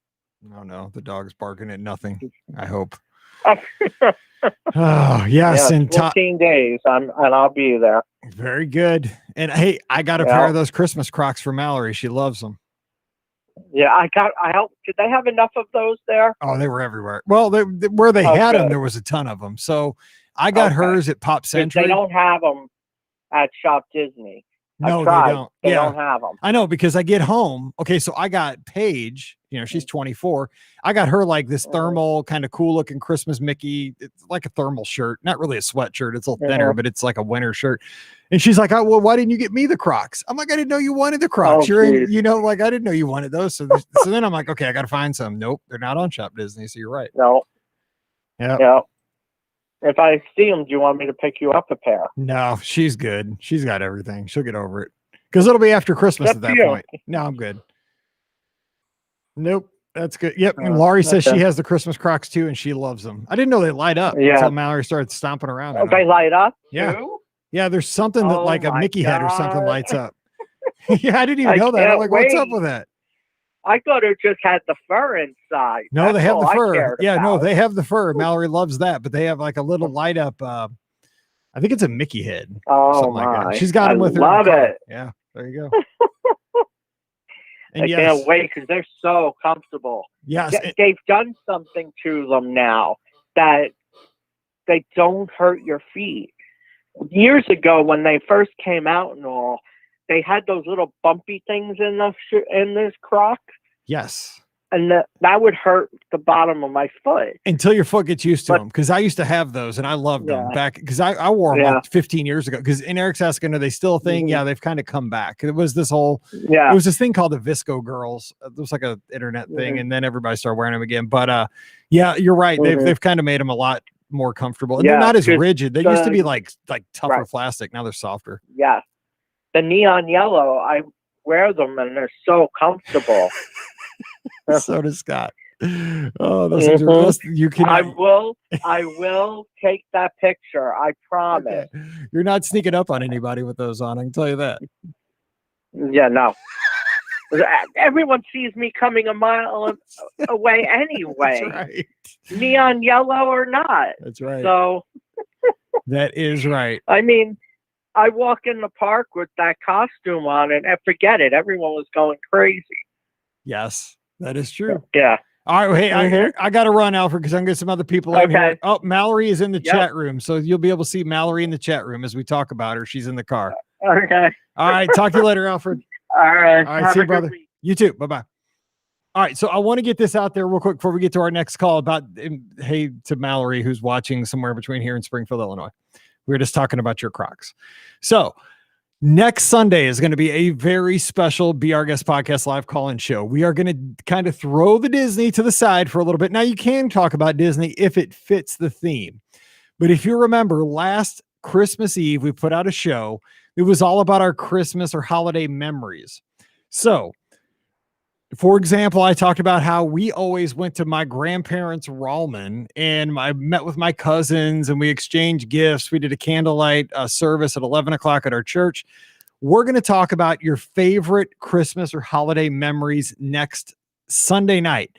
Oh no, the dog's barking at nothing. I hope. Oh yes, Yeah, and 14 days, and I'll be there. very good. And hey, I got a pair of those Christmas Crocs for Mallory. She loves them. Yeah, I helped. Did they have enough of those there? Oh, they were everywhere. Well, where they had them, good. there was a ton of them. So I got hers at Pop Century. They don't have them at Shop Disney. No, they don't. They don't have them. I know, because I get home. Okay, so I got Paige. You know, she's 24. I got her like this thermal, kind of cool looking Christmas Mickey. It's like a thermal shirt, not really a sweatshirt. It's a little thinner, but it's like a winter shirt. And she's like, "Oh, well, why didn't you get me the Crocs?" I'm like, "I didn't know you wanted the Crocs. You're in, you know, like I didn't know you wanted those." So then I'm like, "Okay, I got to find some." Nope, they're not on Shop Disney. So you're right. No. Yeah. Yeah. If I see them, do you want me to pick you up a pair? No, she's good. She's got everything. She'll get over it because it'll be after Christmas at that point. No, I'm good. Nope. That's good. Yep. And Laurie says she has the Christmas Crocs too, and she loves them. I didn't know they light up until Mallory started stomping around. Oh, they light up? Yeah. Too? Yeah. There's something that like a Mickey head or something lights up. Yeah. I didn't even know that. I'm like, what's up with that? I thought it just had the fur inside. No, they have the fur. Yeah, no, they they have the fur. Mallory loves that, but they have like a little light up. I think it's a Mickey head. Oh, my. Like that. She's got them with her. Love it. Yeah, there you go. And I can't wait because they're so comfortable. Yes. They've done something to them now that they don't hurt your feet. Years ago, when they first came out and all, they had those little bumpy things in this Croc. Yes. And that would hurt the bottom of my foot. Until your foot gets used to them. Because I used to have those and I loved them back. Because I wore them like 15 years ago. Because in Eric's asking, are they still a thing? Yeah, they've kind of come back. It was this whole, it was this thing called the Visco Girls. It was like an internet thing. And then everybody started wearing them again. But yeah, you're right. They've kind of made them a lot more comfortable. And they're not as rigid. They used to be like tougher plastic. Now they're softer. Yeah. The neon yellow, I wear them and they're so comfortable. So does Scott. Oh, those are, you can. I will take that picture. I promise. Okay. You're not sneaking up on anybody with those on. I can tell you that. Yeah, no. Everyone sees me coming a mile away anyway. That's right. Neon yellow or not. That's right. So that is right. I mean, I walk in the park with that costume on and forget it. Everyone was going crazy. Yes, that is true. Yeah. All right. Hey, I got to run, Alfred, because I'm going to get some other people in here. Oh, Mallory is in the chat room. So you'll be able to see Mallory in the chat room as we talk about her. She's in the car. Okay. All right. Talk to you later, Alfred. All right. All right. See you, brother. You too. Bye-bye. All right. So I want to get this out there real quick before we get to our next call about, hey, to Mallory, who's watching somewhere between here and Springfield, Illinois. We were just talking about your Crocs. So next Sunday is going to be a very special Be Our Guest Podcast live call-in show. We are going to kind of throw the Disney to the side for a little bit. Now, you can talk about Disney if it fits the theme. But if you remember, last Christmas Eve, we put out a show. It was all about our Christmas or holiday memories. So, for example, I talked about how we always went to my grandparents' Rallman and I met with my cousins and we exchanged gifts. We did a candlelight service at 11 o'clock at our church. We're going to talk about your favorite Christmas or holiday memories next Sunday night,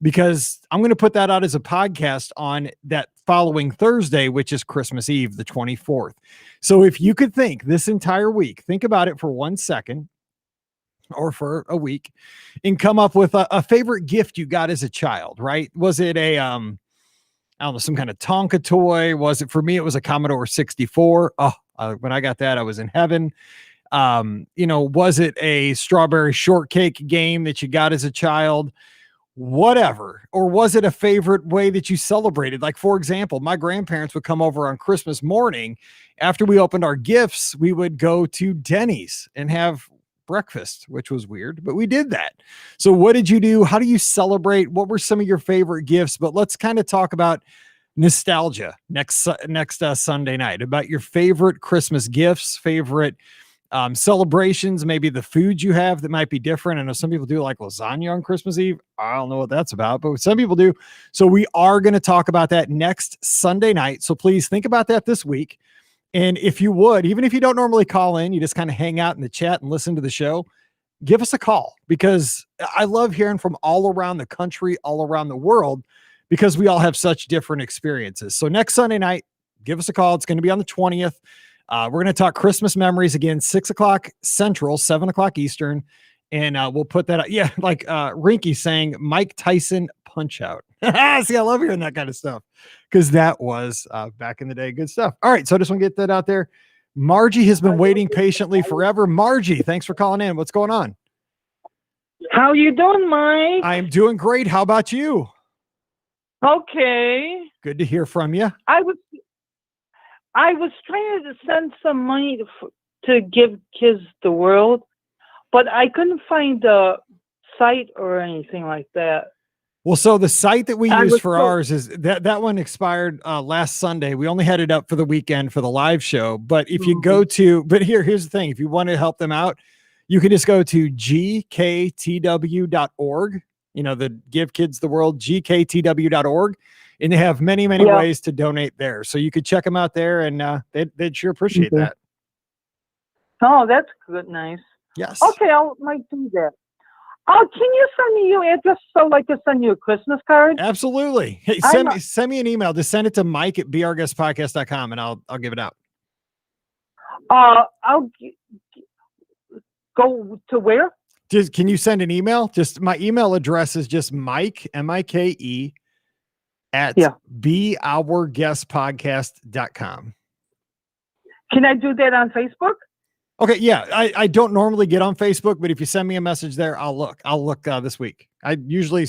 because I'm going to put that out as a podcast on that following Thursday, which is Christmas Eve, the 24th. So if you could think this entire week, think about it for 1 second. Or for a week, and come up with a favorite gift you got as a child, right? Was it a, I don't know, some kind of Tonka toy? Was it, for me, it was a Commodore 64. Oh, when I got that, I was in heaven. Was it a strawberry shortcake game that you got as a child? Whatever. Or was it a favorite way that you celebrated? Like, for example, my grandparents would come over on Christmas morning. After we opened our gifts, we would go to Denny's and have breakfast, which was weird, but we did that. So what did you do? How do you celebrate? What were some of your favorite gifts? But let's kind of talk about nostalgia next Sunday night, about your favorite Christmas gifts, favorite celebrations, maybe the foods you have that might be different. I know some people do like lasagna on Christmas Eve. I don't know what that's about, but some people do. So we are going to talk about that next Sunday night. So please think about that this week. And if you would, even if you don't normally call in, you just kind of hang out in the chat and listen to the show, give us a call, because I love hearing from all around the country, all around the world, because we all have such different experiences. So next Sunday night, give us a call. It's going to be on the 20th. We're going to talk Christmas memories again, 6 o'clock Central, 7 o'clock Eastern. And we'll put that out. Yeah, like Rinky saying Mike Tyson Punch Out. See, I love hearing that kind of stuff, because that was back in the day. Good stuff. All right. So I just want to get that out there. Margie has been waiting patiently forever. Margie, thanks for calling in. What's going on? How you doing, Mike? I am doing great. How about you? Okay. Good to hear from you. I was trying to send some money to give Kids the World, but I couldn't find the site or anything like that. Well, so the site that we use for ours is that one expired last Sunday. We only had it up for the weekend for the live show. But if you go to, here's the thing. If you want to help them out, you can just go to gktw.org, the Give Kids the World, gktw.org. And they have many, many ways to donate there. So you could check them out there, and they'd sure appreciate that. Oh, that's good. Nice. Yes. Okay, I might do that. Oh, can you send me your address so I can send you a Christmas card? Absolutely. Hey, send me an email. Just send it to Mike at beourguestpodcast.com, and I'll give it out. I'll go to where? Can you send an email? Just my email address is just Mike, MIKE, at beourguestpodcast.com. Can I do that on Facebook? Okay. Yeah. I don't normally get on Facebook, but if you send me a message there, I'll look this week. I usually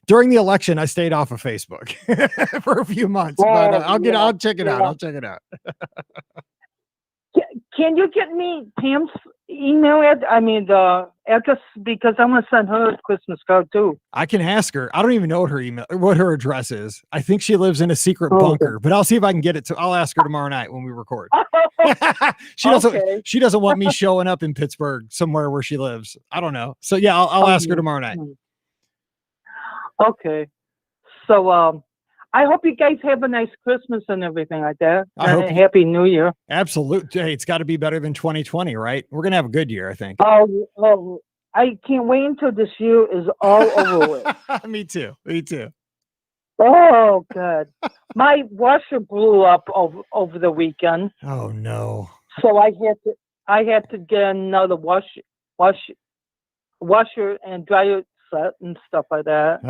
during the election, I stayed off of Facebook for a few months, but I'll check it out. I'll check it out. Can you get me Pam's email the address, because I'm gonna send her a Christmas card too. I can ask her. I don't even know what her address is. I think she lives in a secret bunker, but I'll see if I can get it I'll ask her tomorrow night when we record. She doesn't want me showing up in Pittsburgh somewhere where she lives. I don't know. So yeah, I'll ask her tomorrow night. Okay. So I hope you guys have a nice Christmas and everything like that. Happy New Year. Absolutely. Hey, it's got to be better than 2020, right? We're going to have a good year, I think. Oh, I can't wait until this year is all over with. Me too. Oh, God. My washer blew up over the weekend. Oh, no. So I had to get another washer and dryer set and stuff like that.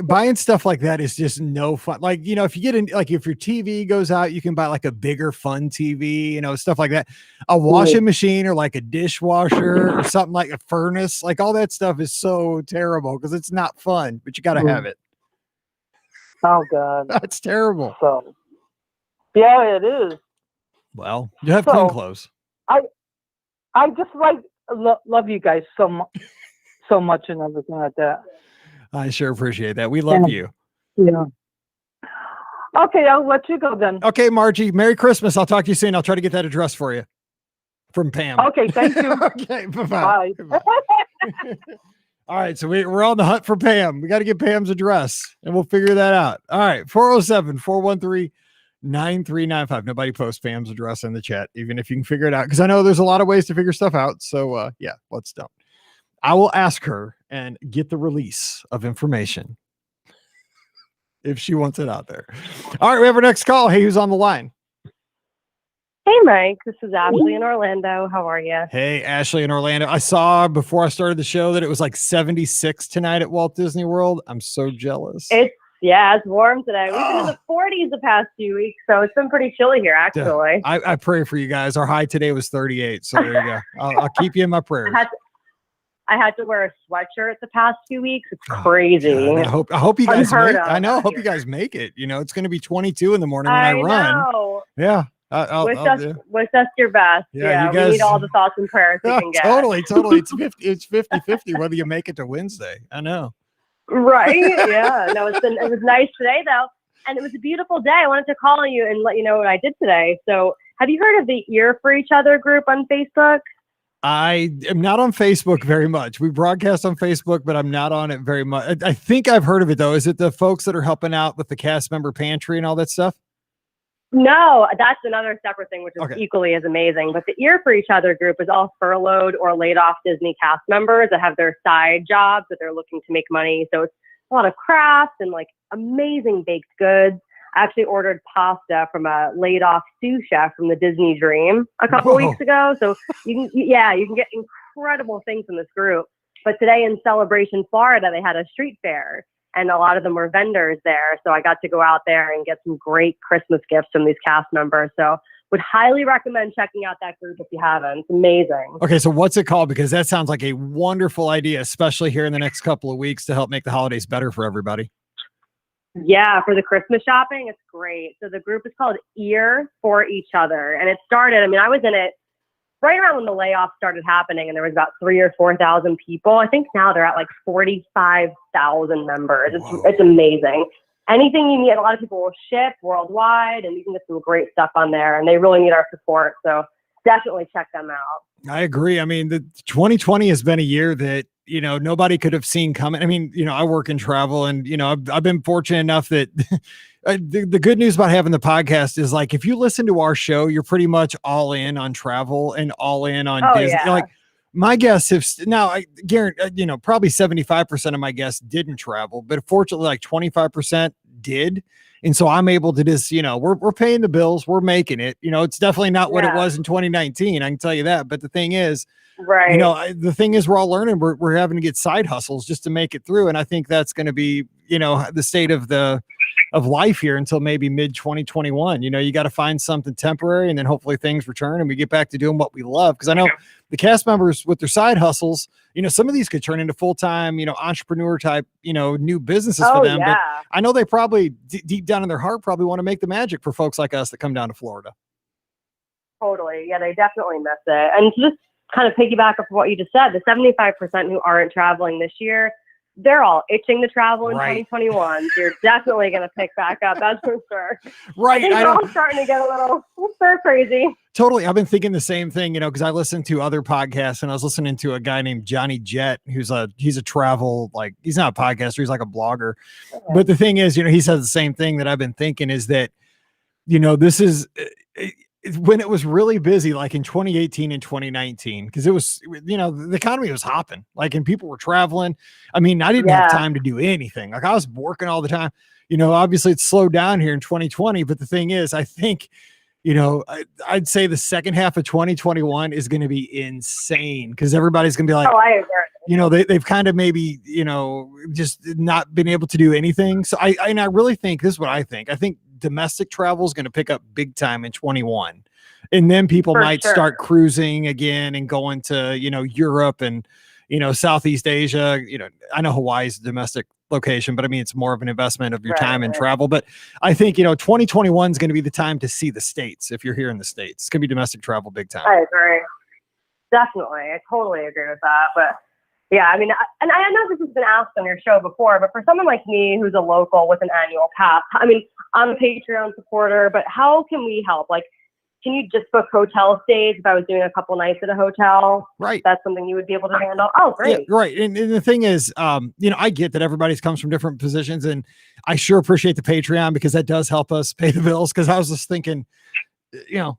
Buying stuff like that is just no fun. Like, if you get in, like if your TV goes out, you can buy like a bigger fun TV, stuff like that. A washing machine or like a dishwasher or something, like a furnace, like all that stuff is so terrible because it's not fun, but you got to have it. Oh God. That's terrible. So yeah, it is. Well, you have clean clothes. I just love you guys so much and everything like that. I sure appreciate that. We love you. Yeah. Okay, I'll let you go then. Okay, Margie. Merry Christmas. I'll talk to you soon. I'll try to get that address for you from Pam. Okay, thank you. Okay, bye-bye. Bye. All right, so we're on the hunt for Pam. We got to get Pam's address, and we'll figure that out. All right, 407-413-9395. Nobody posts Pam's address in the chat, even if you can figure it out, because I know there's a lot of ways to figure stuff out. So, let's don't. I will ask her and get the release of information if she wants it out there. All right, we have our next call. Hey, who's on the line? Hey, Mike. This is Ashley in Orlando. How are you? Hey, Ashley in Orlando. I saw before I started the show that it was like 76 tonight at Walt Disney World. I'm so jealous. It's warm today. We've been in the 40s the past few weeks, so it's been pretty chilly here, actually. I pray for you guys. Our high today was 38, so there you go. I'll keep you in my prayers. I had to wear a sweatshirt the past few weeks. It's crazy. God, I hope you guys make it. I know. I hope you guys make it. It's going to be 22 in the morning when I run. Know. Yeah. Wish us your best. Yeah, we need all the thoughts and prayers we can get. Totally. It's 50-50 whether you make it to Wednesday. I know. Right. Yeah. No, it was nice today though. And it was a beautiful day. I wanted to call you and let you know what I did today. So Have you heard of the Ear for Each Other group on Facebook? I am not on Facebook very much. We broadcast on Facebook, but I'm not on it very much. I think I've heard of it though. Is it the folks that are helping out with the cast member pantry and all that stuff? No, that's another separate thing, which is Okay. equally as amazing. But the Ear for Each Other group is all furloughed or laid off Disney cast members that have their side jobs that they're looking to make money. So it's a lot of crafts and like amazing baked goods. I actually ordered pasta from a laid off sous chef from the Disney Dream a couple Whoa. weeks ago. So you can get incredible things from this group. But today in Celebration, Florida, they had a street fair. And a lot of them were vendors there. So I got to go out there and get some great Christmas gifts from these cast members. So would highly recommend checking out that group if you haven't. It's amazing. Okay, so what's it called? Because that sounds like a wonderful idea, especially here in the next couple of weeks to help make the holidays better for everybody. Yeah, for the Christmas shopping, it's great. So the group is called Ear for Each Other. And it started, I was in it right around when the layoffs started happening, and there was about 3,000 or 4,000 people. I think now they're at like 45,000 members. It's amazing. Anything you need, a lot of people will ship worldwide, and you can get some great stuff on there, and they really need our support. So definitely check them out. I agree. The 2020 has been a year that, nobody could have seen coming. I work in travel, and, I've been fortunate enough that the good news about having the podcast is like, if you listen to our show, you're pretty much all in on travel and all in on Disney. Yeah. Like my guests have now, I guarantee, probably 75% of my guests didn't travel, but fortunately like 25% did. And so I'm able to just, we're paying the bills, we're making it, it's definitely not what it was in 2019. I can tell you that. But the thing is, right. the thing is we're all learning, we're having to get side hustles just to make it through. And I think that's going to be, the state of life here until maybe mid 2021. You got to find something temporary, and then hopefully things return and we get back to doing what we love. Cause I know the cast members with their side hustles, some of these could turn into full-time, entrepreneur type, new businesses for them. Yeah. But I know they probably deep down in their heart probably want to make the magic for folks like us that come down to Florida. Totally. Yeah, they definitely miss it. And to just kind of piggyback off what you just said, the 75% who aren't traveling this year, they're all itching to travel in 2021. So you're definitely going to pick back up. That's for sure. Right. I think they're all starting to get a little stir crazy. Totally. I've been thinking the same thing, because I listened to other podcasts, and I was listening to a guy named Johnny Jett, he's a travel, he's not a podcaster, he's like a blogger. Okay. But the thing is, he says the same thing that I've been thinking is that, this is when it was really busy, like in 2018 and 2019, because it was, the economy was hopping, and people were traveling. I didn't have time to do anything. I was working all the time. Obviously it's slowed down here in 2020, but the thing is, I think, I'd say the second half of 2021 is going to be insane, because everybody's going to be like, I agree. They've kind of maybe, just not been able to do anything. So I really think this is what I think. I think domestic travel is going to pick up big time in 21. And then people might start cruising again and going to, Europe and, Southeast Asia. I know Hawaii's a domestic location, but it's more of an investment of your time in travel. But I think, 2021 is going to be the time to see the States. If you're here in the States, it's going to be domestic travel big time. I agree. Definitely. I totally agree with that. But yeah, and I know this has been asked on your show before, but for someone like me who's a local with an annual pass, I'm a Patreon supporter, but how can we help? Can you just book hotel stays if I was doing a couple nights at a hotel? Right. That's something you would be able to handle. Oh, great. Yeah, right. And the thing is, I get that everybody's comes from different positions, and I sure appreciate the Patreon because that does help us pay the bills. Cause I was just thinking,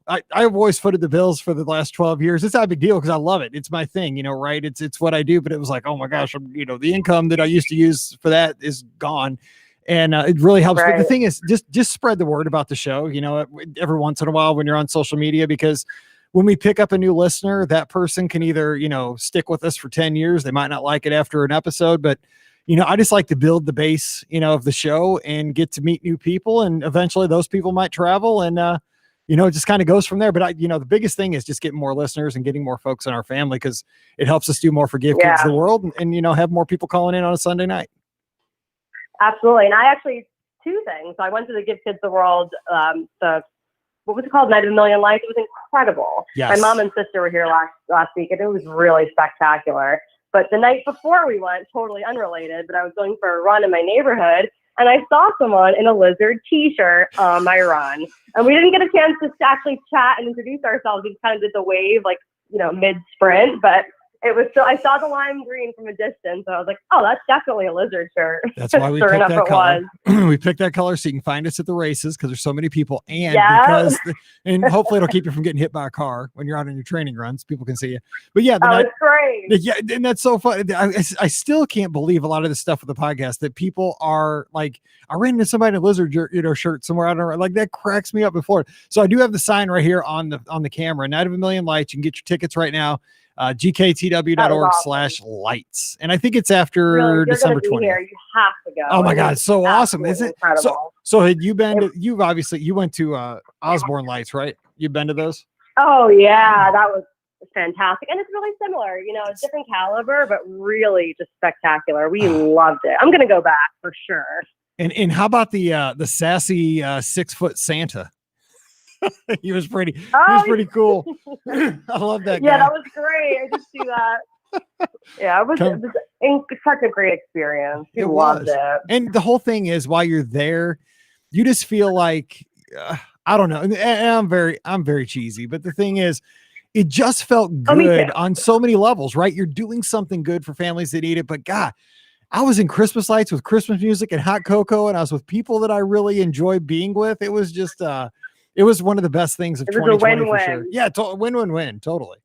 I've always footed the bills for the last 12 years. It's not a big deal because I love it. It's my thing, right? It's what I do, but it was like, oh my gosh, the income that I used to use for that is gone. And it really helps. But the thing is, just spread the word about the show, every once in a while when you're on social media, because when we pick up a new listener, that person can either, stick with us for 10 years. They might not like it after an episode, but, I just like to build the base, of the show and get to meet new people. And eventually those people might travel, and, it just kind of goes from there. But the biggest thing is just getting more listeners and getting more folks in our family, because it helps us do more for Give Kids the World and, have more people calling in on a Sunday night. Absolutely. And I actually, two things. I went to the Give Kids the World, what was it called? Night of a Million Lights. It was incredible. Yes. My mom and sister were here last week, and it was really spectacular. But the night before we went, totally unrelated, but I was going for a run in my neighborhood, and I saw someone in a Lizard t-shirt on my run. And we didn't get a chance to actually chat and introduce ourselves. We kind of did the wave, like, mid-sprint, but it was still, I saw the lime green from a distance. So I was like, oh, that's definitely a Lizard shirt. That's why we Sure picked enough, that it color. was. We picked that color so you can find us at the races because there's so many people, and Yeah. and hopefully it'll keep you from getting hit by a car when you're out on your training runs. People can see you. But yeah, That was great. yeah, and that's so fun. I still can't believe a lot of the stuff with the podcast that people are like. I ran into somebody in a Lizard, shirt somewhere. I don't know, like that cracks me up before. So I do have the sign right here on the camera. Night of a Million Lights. You can get your tickets right now. GKTW.org/lights. And I think it's after Really, if you're December gonna be 20th. here, you have to go. Oh my God, It's so awesome. Is absolutely it? So, incredible. so had you been to, you went to Osborne Lights, right? You've been to those? Oh yeah, that was fantastic. And it's really similar, it's different caliber, but really just spectacular. We loved it. I'm gonna go back for sure. And how about the sassy 6-foot Santa? He was pretty cool. I love that guy. Yeah, that was great. I just do that. Yeah, it was such a great experience. We loved it. And the whole thing is, while you're there, you just feel like I don't know. And I'm very cheesy, but the thing is, it just felt good on so many levels, right? You're doing something good for families that need it. But God, I was in Christmas lights with Christmas music and hot cocoa, and I was with people that I really enjoy being with. It was just it was one of the best things of 2020 for sure. Yeah, win-win-win, totally.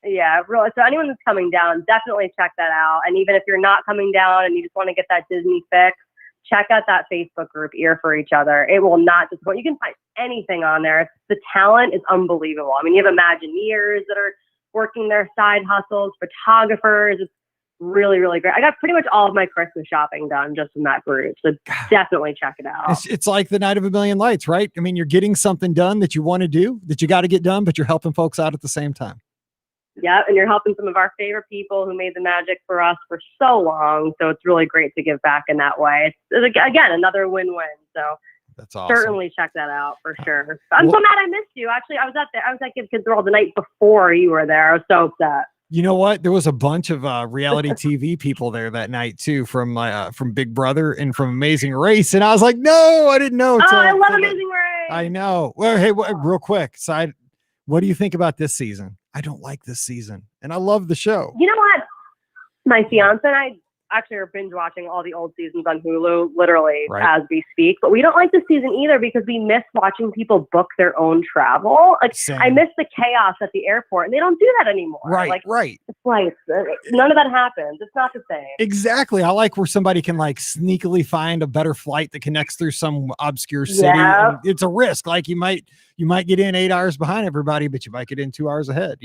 Yeah, really. So anyone that's coming down, definitely check that out. And even if you're not coming down and you just want to get that Disney fix, check out that Facebook group, Ear for Each Other. It will not disappoint. You can find anything on there. The talent is unbelievable. I mean, you have Imagineers that are working their side hustles, photographers. It's really, really great. I got pretty much all of my Christmas shopping done just from that group. So definitely check it out. It's like the Night of a Million Lights, right? I mean, you're getting something done that you want to do, that you got to get done, but you're helping folks out at the same time. Yeah, and you're helping some of our favorite people who made the magic for us for so long. So it's really great to give back in that way. It's again, another win-win. So that's awesome. Certainly check that out for sure. I'm so mad I missed you. Actually, I was at Give Kids the World the night before you were there. I was so upset. You know what? There was a bunch of reality TV people there that night too, from Big Brother and from Amazing Race, and I was like, no, I didn't know. I love Amazing Race. I know. Well, hey, real quick side, what do you think about this season? I don't like this season, and I love the show. You know what? My fiance and I actually are binge watching all the old seasons on Hulu, literally as we speak. But we don't like this season either because we miss watching people book their own travel. Like Same. I miss the chaos at the airport, and they don't do that anymore. Right. It's like none of that happens. It's not the same. Exactly. I like where somebody can like sneakily find a better flight that connects through some obscure city. Yeah. And it's a risk. Like you might get in 8 hours behind everybody, but you might get in 2 hours ahead.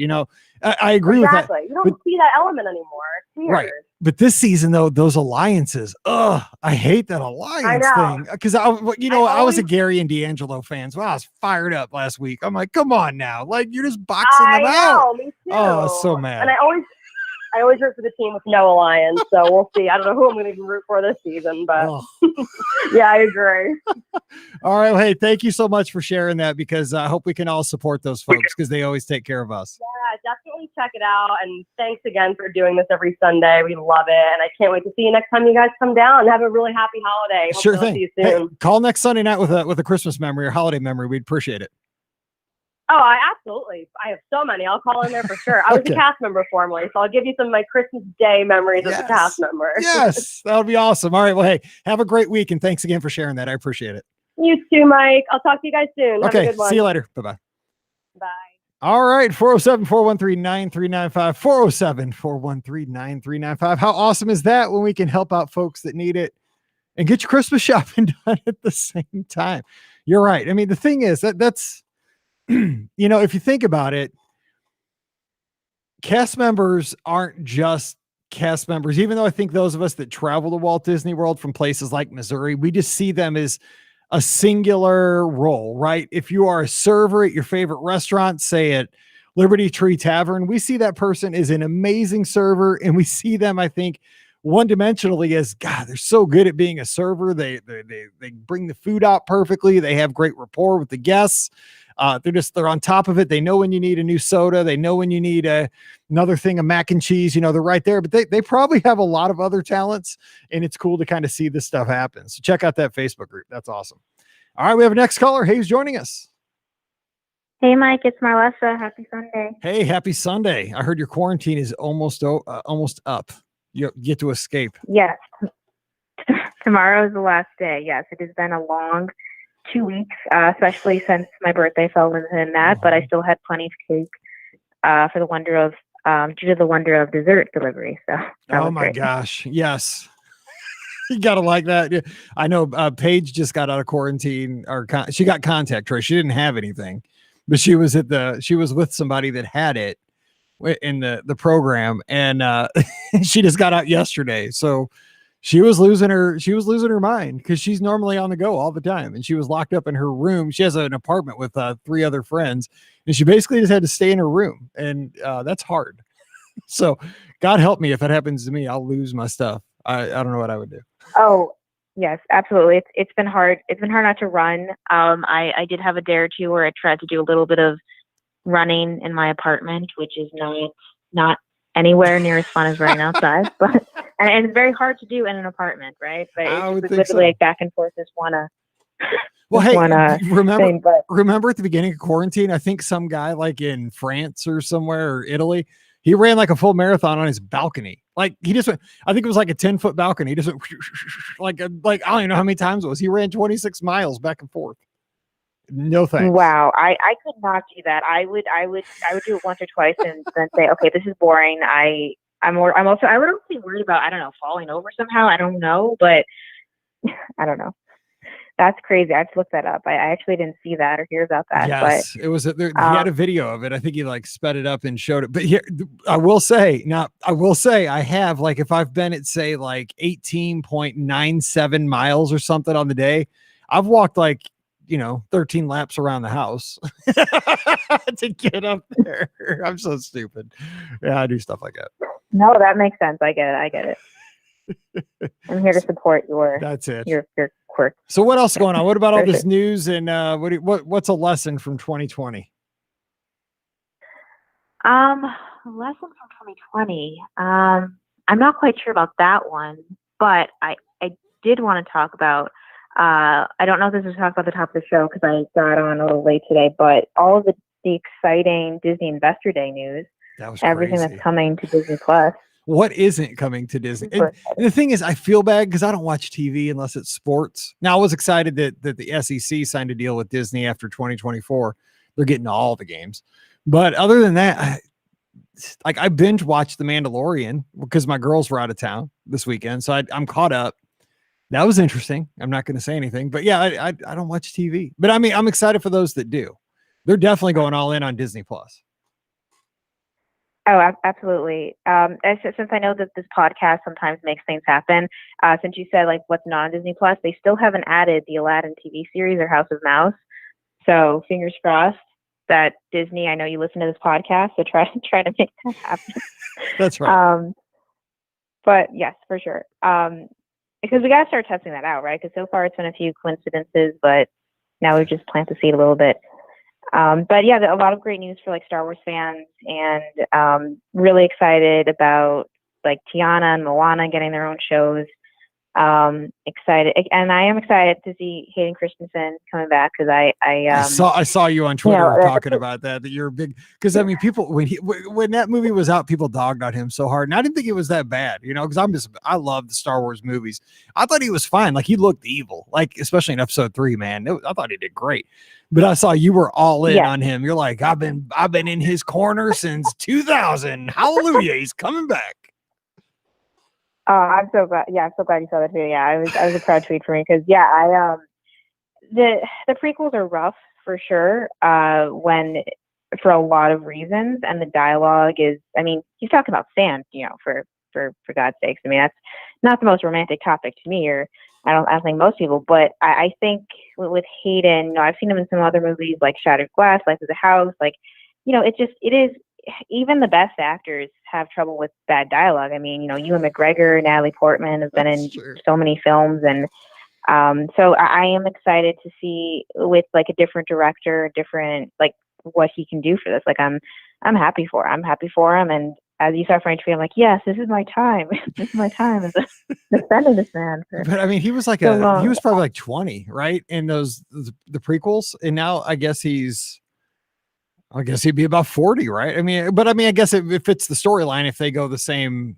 I agree with that. You don't see that element anymore. It's weird. Right. But this season, though, those alliances, I hate that alliance thing. Because I was a Gary and D'Angelo fan, so I was fired up last week. I'm like, come on now, like you're just boxing them out. Me too. Oh, I was so mad. And I always root for the team with no alliance, so we'll see. I don't know who I'm going to even root for this season, but yeah, I agree. All right, well, hey, thank you so much for sharing that, because I hope we can all support those folks because they always take care of us. Yeah, definitely check it out, and thanks again for doing this every Sunday. We love it, and I can't wait to see you next time you guys come down. Have a really happy holiday. Sure thing. See you soon. Hey, call next Sunday night with a Christmas memory or holiday memory. We'd appreciate it. Oh, I have so many. I'll call in there for sure. I was a cast member formerly, so I'll give you some of my Christmas Day memories as a cast member. Yes, that'll be awesome. All right, well, hey, have a great week, and thanks again for sharing that. I appreciate it. You too, Mike. I'll talk to you guys soon. Have a good one. See you later. Bye-bye. Bye. All right, 407-413-9395, 407-413-9395. How awesome is that when we can help out folks that need it and get your Christmas shopping done at the same time? You're right. I mean, the thing is that's, if you think about it, cast members aren't just cast members, even though I think those of us that travel to Walt Disney World from places like Missouri, we just see them as a singular role, right? If you are a server at your favorite restaurant, say at Liberty Tree Tavern, we see that person as an amazing server, and we see them, I think, one-dimensionally as God, they're so good at being a server. They bring the food out perfectly. They have great rapport with the guests. They're on top of it. They know when you need a new soda. They know when you need another thing of mac and cheese. They're right there. But they probably have a lot of other talents, and it's cool to kind of see this stuff happen. So check out that Facebook group. That's awesome. All right, we have a next caller. Hey, who's joining us? Hey, Mike, it's Marlessa. Happy Sunday. Hey, happy Sunday. I heard your quarantine is almost up. You get to escape. Yes. Tomorrow is the last day. Yes, it has been a long 2 weeks, especially since my birthday fell within that, but I still had plenty of cake for the wonder of, due to the wonder of dessert delivery. So oh my gosh. Yes. You gotta like that. Yeah. I know Paige just got out of quarantine, or she got contact traced. She didn't have anything, but she was with somebody that had it in the program, and she just got out yesterday. So she was losing her mind because she's normally on the go all the time, and she was locked up in her room. She has an apartment with 3 other friends, and she basically just had to stay in her room, and that's hard. So God help me if it happens to me. I'll lose my stuff. I don't know what I would do. Oh, yes, absolutely. It's been hard. It's been hard not to run. I did have a day or two where I tried to do a little bit of running in my apartment, which is not anywhere near as fun as running outside, but and it's very hard to do in an apartment, right? But I would it's think so. literally like back and forth. Well, hey, remember thing, but at the beginning of quarantine, I think some guy like in France or somewhere, or Italy, he ran like a full marathon on his balcony. Like he just went, I think it was like a 10-foot balcony. He just went like I don't even know how many times it was. He ran 26 miles back and forth. No thanks. Wow, I could not do that. I would do it once or twice and then say, okay, this is boring. I would also be worried about, I don't know, falling over somehow. I don't know, but I don't know. That's crazy. I have to look that up. I actually didn't see that or hear about that. Yes, but, it was. He had a video of it. I think he like sped it up and showed it. But here, I will say, I have, like, if I've been at say like 18.97 miles or something on the day, I've walked like 13 laps around the house to get up there. I'm so stupid. Yeah, I do stuff like that. No, that makes sense. I get it. I'm here to support That's it. your quirk. So what else is going on? What about all this news, and what's a lesson from 2020? Lesson from 2020. I'm not quite sure about that one, but I did want to talk about, I don't know if this was talked about at the top of the show because I got on a little late today, but all of the exciting Disney Investor Day news, That was everything crazy. that's coming to Disney Plus. What isn't coming to Disney? And the thing is, I feel bad because I don't watch TV unless it's sports. Now, I was excited that the SEC signed a deal with Disney after 2024. They're getting all the games. But other than that, I binge watched The Mandalorian because my girls were out of town this weekend. So I'm caught up. That was interesting. I'm not going to say anything. But yeah, I don't watch TV. But I mean, I'm excited for those that do. They're definitely going all in on Disney Plus. Oh, absolutely. Since I know that this podcast sometimes makes things happen, since you said like what's not on Disney Plus, they still haven't added the Aladdin TV series or House of Mouse. So fingers crossed that Disney. I know you listen to this podcast, so try to make that happen. That's right. But yes, for sure. Because we got to start testing that out, right? Because so far it's been a few coincidences, but now we just plant the seed a little bit. But yeah, a lot of great news for like Star Wars fans, and really excited about like Tiana and Moana getting their own shows. Excited, and I am excited to see Hayden Christensen coming back because I saw you on Twitter talking about that you're a big, because I mean people when that movie was out, people dogged on him so hard, and I didn't think it was that bad, because I love the Star Wars movies. I thought he was fine. Like he looked evil, like especially in episode 3, man. I thought he did great, but I saw you were all in on him. You're like, I've been in his corner since 2000. Hallelujah, he's coming back. Oh, I'm so glad. Yeah, I'm so glad you saw that too. Yeah, I was a proud tweet for me because the prequels are rough for sure. For a lot of reasons, and the dialogue is. I mean, he's talking about sand, for God's sakes. I mean, that's not the most romantic topic to me, or I don't think most people. But I think with Hayden, I've seen him in some other movies like Shattered Glass, Life of the House. Like, it is even the best actors have trouble with bad dialogue. I mean, Ewan McGregor, Natalie Portman have been That's in true. so many films, and so I am excited to see with like a different director, different like what he can do for this. Like I'm happy for him. I'm happy for him, and as you saw French, I'm like, yes, this is my time. This is my time as defending this man. But I mean, he was like so he long. was probably like 20, right? In the prequels, and now I guess he'd be about 40, right? I guess it fits the storyline if they go the same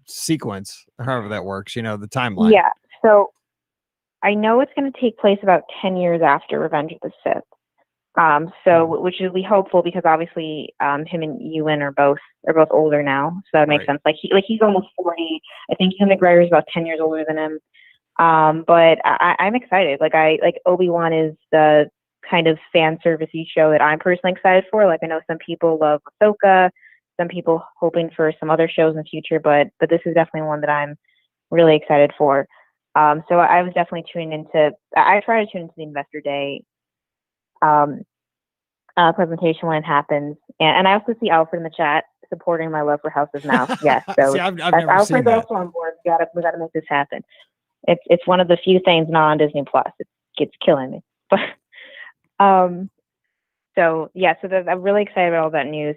sequence, however that works, the timeline. Yeah. So I know it's going to take place about 10 years after Revenge of the Sith. Which is hopeful because obviously him and Ewan are both older now, so that makes sense. Like he's almost 40. I think Ewan McGregor is about 10 years older than him. But I'm excited. Like Obi-Wan is the kind of fan servicey show that I'm personally excited for. Like I know some people love Ahsoka, some people hoping for some other shows in the future, but this is definitely one that I'm really excited for. So I was definitely I try to tune into the Investor Day presentation when it happens, and I also see Alfred in the chat supporting my love for House of Mouse. Yes, so See, I've never seen Alfred's that. also on board. We gotta make this happen. It's one of the few things not on Disney Plus. It's killing me. But I'm really excited about all that news.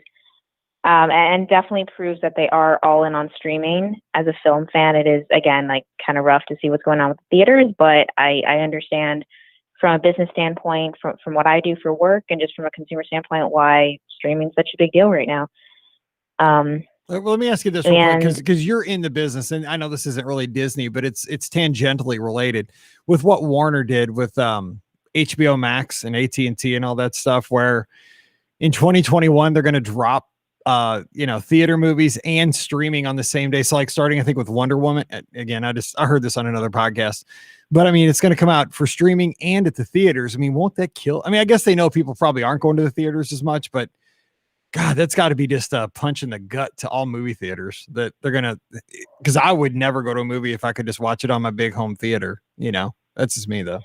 And definitely proves that they are all in on streaming. As a film fan, it is again like kind of rough to see what's going on with the theaters, but I understand from a business standpoint, from what I do for work, and just from a consumer standpoint, why streaming is such a big deal right now. Well, let me ask you this real quick, because you're in the business, and I know this isn't really Disney, but it's tangentially related with what Warner did with HBO Max and AT&T and all that stuff, where in 2021 they're going to drop theater movies and streaming on the same day. So like starting, I think, with Wonder Woman. Again, I heard this on another podcast, but I mean, it's going to come out for streaming and at the theaters. I mean, won't that kill? I mean, I guess they know people probably aren't going to the theaters as much, but God, that's got to be just a punch in the gut to all movie theaters that they're going to, because I would never go to a movie if I could just watch it on my big home theater. That's just me though.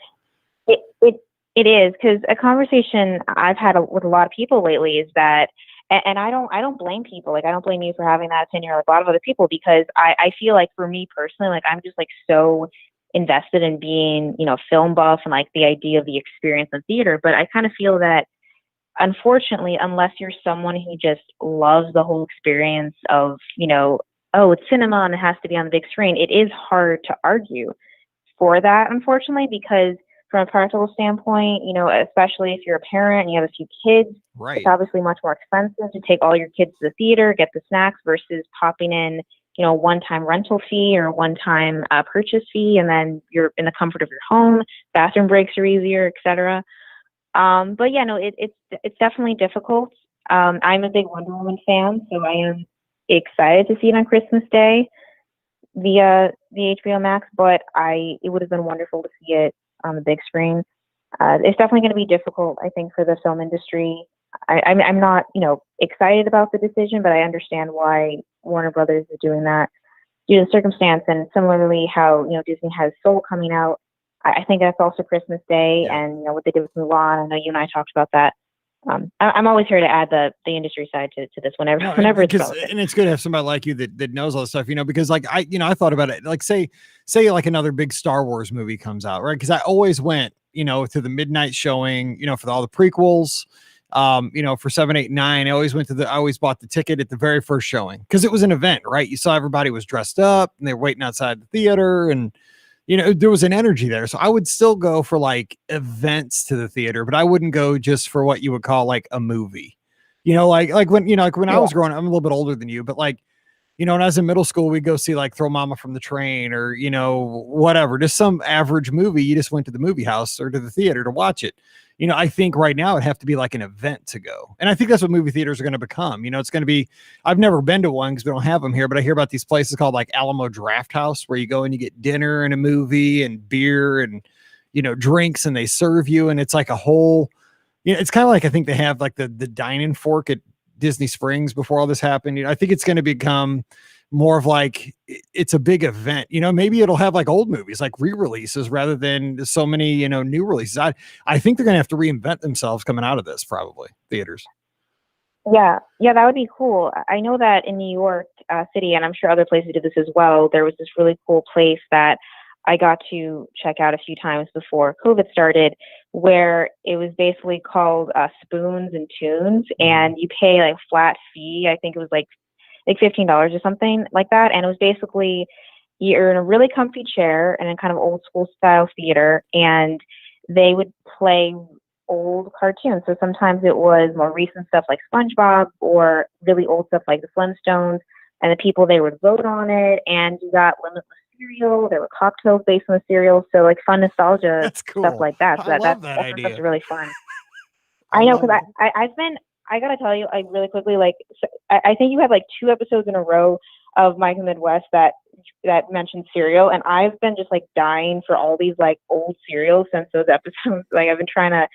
It is, because a conversation I've had with a lot of people lately is that, and I don't blame people. Like, I don't blame you for having that opinion, or like a lot of other people, because I feel like for me personally, like I'm just like so invested in being, film buff and like the idea of the experience of theater. But I kind of feel that unfortunately, unless you're someone who just loves the whole experience of, oh, it's cinema and it has to be on the big screen, it is hard to argue for that, unfortunately, because from a practical standpoint, especially if you're a parent and you have a few kids, right, it's obviously much more expensive to take all your kids to the theater, get the snacks, versus popping in, a one-time rental fee or a one-time purchase fee, and then you're in the comfort of your home. Bathroom breaks are easier, etc. But yeah, no, it's definitely difficult. I'm a big Wonder Woman fan, so I am excited to see it on Christmas Day via the HBO Max. But it would have been wonderful to see it on the big screen. It's definitely going to be difficult, I think, for the film industry. I'm not, excited about the decision, but I understand why Warner Brothers is doing that due to the circumstance. And similarly, how Disney has Soul coming out. I think that's also Christmas Day, yeah. And what they did with Mulan. I know you and I talked about that. I'm always here to add the industry side to this whenever it's relevant. And it's good to have somebody like you that knows all this stuff, because like I thought about it, like say like another big Star Wars movie comes out, right? Because I always went, to the midnight showing, for all the prequels, for 7, 8, 9, I always bought the ticket at the very first showing because it was an event, right? You saw everybody was dressed up and they were waiting outside the theater, and there was an energy there. So I would still go for like events to the theater, but I wouldn't go just for what you would call like a movie. Like when I was growing up, I'm a little bit older than you, but like, when I was in middle school, we'd go see like Throw Mama from the Train, or, whatever, just some average movie. You just went to the movie house or to the theater to watch it. I think right now it'd have to be like an event to go. And I think that's what movie theaters are going to become. It's going to be, I've never been to one because we don't have them here, but I hear about these places called like Alamo Draft House, where you go and you get dinner and a movie and beer and, drinks, and they serve you. And it's like a whole, it's kind of like, I think they have like the dine and fork at Disney Springs before all this happened. I think it's going to become more of like, it's a big event. Maybe it'll have like old movies, like re-releases, rather than so many, new releases. I think they're going to have to reinvent themselves coming out of this, probably, theaters. Yeah, yeah, that would be cool. I know that in New York City, and I'm sure other places did this as well, there was this really cool place that I got to check out a few times before COVID started, where it was basically called Spoons and Tunes, and you pay like flat fee. I think it was like $15 or something like that, and it was basically you're in a really comfy chair and in kind of old school style theater, and they would play old cartoons. So sometimes it was more recent stuff like SpongeBob or really old stuff like the Flintstones, and the people they would vote on it, and you got limitless cereal. There were cocktails based on the cereal, so like fun nostalgia That's cool. stuff like that. So I love that that's idea. really fun. I know, love because it. I've been, I gotta tell you, like really quickly, like I think you had like 2 episodes in a row of Mike in the Midwest that mentioned cereal, and I've been just like dying for all these like old cereals since those episodes. Like I've been trying to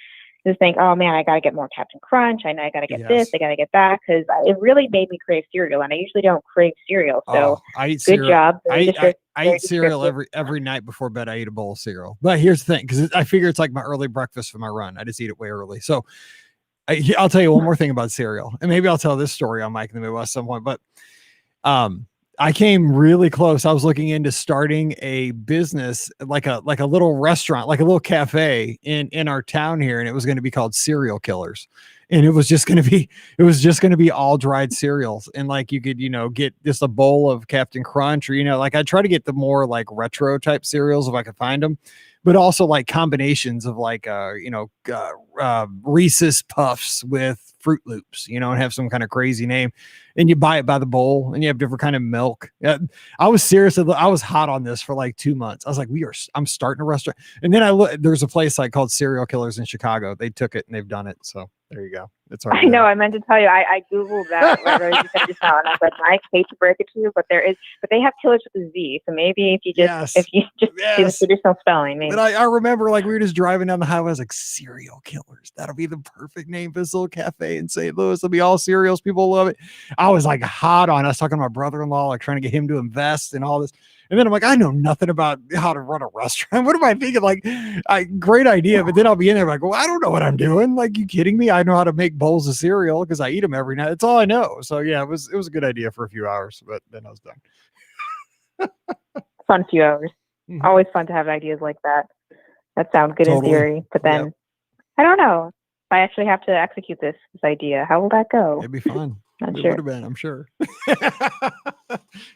just think, oh man, I gotta get more Captain Crunch. I know I gotta get this, Yes. I gotta get that, because it really made me crave cereal, and I usually don't crave cereal. So I eat good cereal. job. I Very eat cereal descriptive. every night before bed. I eat a bowl of cereal. But here's the thing, because I figure it's like my early breakfast for my run. I just eat it way early. So I'll tell you one more thing about cereal, and maybe I'll tell this story on Mike in the Midwest at some point. But I came really close. I was looking into starting a business, like a little restaurant, like a little cafe in our town here, and it was going to be called Cereal Killers. And it was just going to be all dried cereals, and like you could get just a bowl of Captain Crunch, or like I try to get the more like retro type cereals if I could find them, but also like combinations of like Reese's Puffs with Fruit Loops, and have some kind of crazy name, and you buy it by the bowl, and you have different kind of milk. I was hot on this for like 2 months. I was like, I'm starting a restaurant. And then there's a place like called Cereal Killers in Chicago. They took it and they've done it. So there you go. It's I know. I meant to tell you. I googled that right you said just now, and I was like, Mike, hate to break it to you, but they have killers with a Z. So maybe if you just do the traditional spelling, maybe. But I remember like we were just driving down the highway. I was like, Cereal Killers. That'll be the perfect name for this little cafe in St. Louis. It'll be all cereals. People love it. I was like hot on. I was talking to my brother-in-law, like trying to get him to invest in all this. And then I'm like, I know nothing about how to run a restaurant. What am I thinking? Like, great idea. But then I'll be in there like, well, I don't know what I'm doing. Like, you kidding me? I know how to make bowls of cereal because I eat them every night. That's all I know. So yeah, it was a good idea for a few hours, but then I was done. Fun few hours. Mm-hmm. Always fun to have ideas like that. That sounds good in theory, but then I don't know if I actually have to execute this idea. How will that go? It'd be fun. Not it sure. would have been, I'm sure. I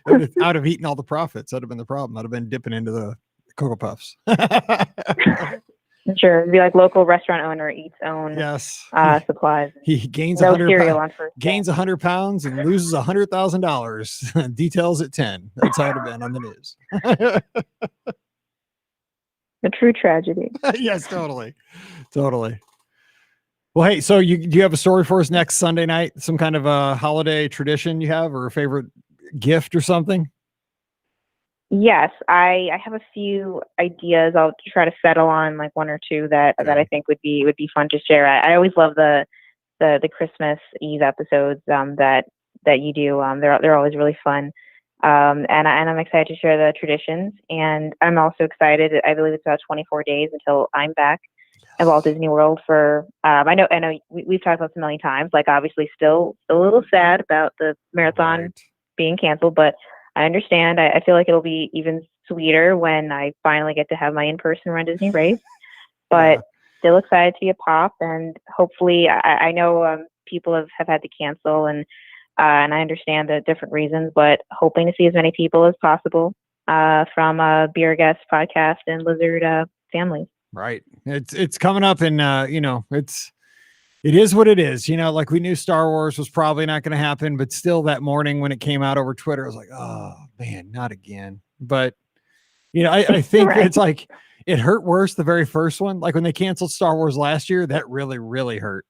would have eaten all the profits. That'd have been the problem. I'd have been dipping into the Cocoa Puffs. Sure. It'd be like local restaurant owner eats own supplies. He gains no 100 cereal pounds, on first gains 100 pounds and loses $100,000. Details at 10. That's how it'd have been on the news. A true tragedy. Yes, totally. Well, hey, so do you have a story for us next Sunday night? Some kind of a holiday tradition you have, or a favorite gift or something? Yes, I have a few ideas. I'll try to settle on like 1 or 2 that I think would be fun to share. I always love the Christmas Eve episodes that you do. They're always really fun. And I'm excited to share the traditions, and I'm also excited. I believe it's about 24 days until I'm back at Walt Disney World for, I know we've talked about this a million times, like obviously still a little sad about the marathon being canceled, but I understand. I feel like it'll be even sweeter when I finally get to have my in-person Run Disney race, but still excited to be a pop, and hopefully I know people have had to cancel, and I understand the different reasons, but hoping to see as many people as possible from Beer Guest podcast and Lizard families. Right. It's coming up, and it is what it is. Like we knew Star Wars was probably not going to happen, but still that morning when it came out over Twitter, I was like, oh man, not again. But I think it's like it hurt worse the very first one. Like when they canceled Star Wars last year, that really, really hurt.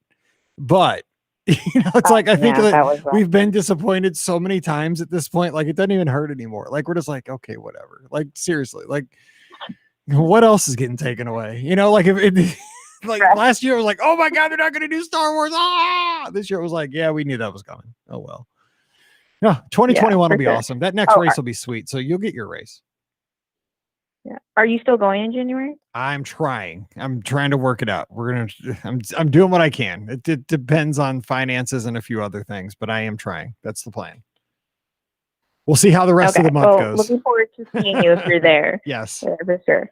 But it's like I think that we've been disappointed so many times at this point. Like it doesn't even hurt anymore. Like we're just like, okay, whatever. Like seriously, like what else is getting taken away? Like if it like last year it was like, oh my God, they're not going to do Star Wars. This year it was like, yeah, we knew that was coming. Oh well. Yeah, 2021 will be awesome. That next race will be sweet. So you'll get your race. Yeah. Are you still going in January? I'm trying to work it out. I'm doing what I can. It depends on finances and a few other things, but I am trying. That's the plan. We'll see how the rest of the month goes. Looking forward to seeing you if you're there. Yes. Yeah, for sure.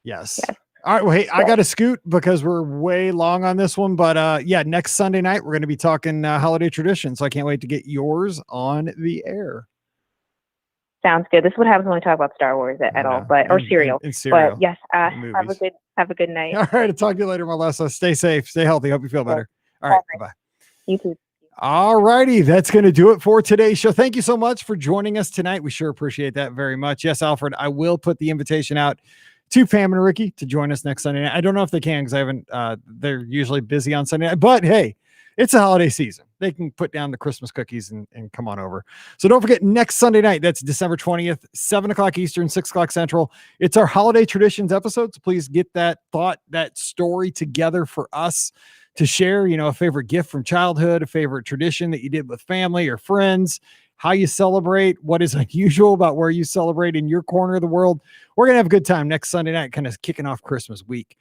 Yes. All right. Well, hey, I got to scoot because we're way long on this one. But yeah, next Sunday night, we're going to be talking holiday traditions. So I can't wait to get yours on the air. Sounds good. This is what happens when we talk about Star Wars at all, or cereal. And cereal. But yes, have a good night. All right. I'll talk to you later, Melissa. Stay safe. Stay healthy. Hope you feel better. All right. Bye-bye. You too. All righty. That's going to do it for today's show. Thank you so much for joining us tonight. We sure appreciate that very much. Yes, Alfred, I will put the invitation out to Pam and Ricky to join us next Sunday night. I don't know if they can because I haven't, they're usually busy on Sunday night, but hey, it's a holiday season. They can put down the Christmas cookies and come on over. So don't forget, next Sunday night, that's December 20th, 7 o'clock Eastern, 6 o'clock Central. It's our holiday traditions episode. So please get that thought, that story together for us to share, a favorite gift from childhood, a favorite tradition that you did with family or friends, how you celebrate, what is unusual about where you celebrate in your corner of the world. We're going to have a good time next Sunday night, kind of kicking off Christmas week.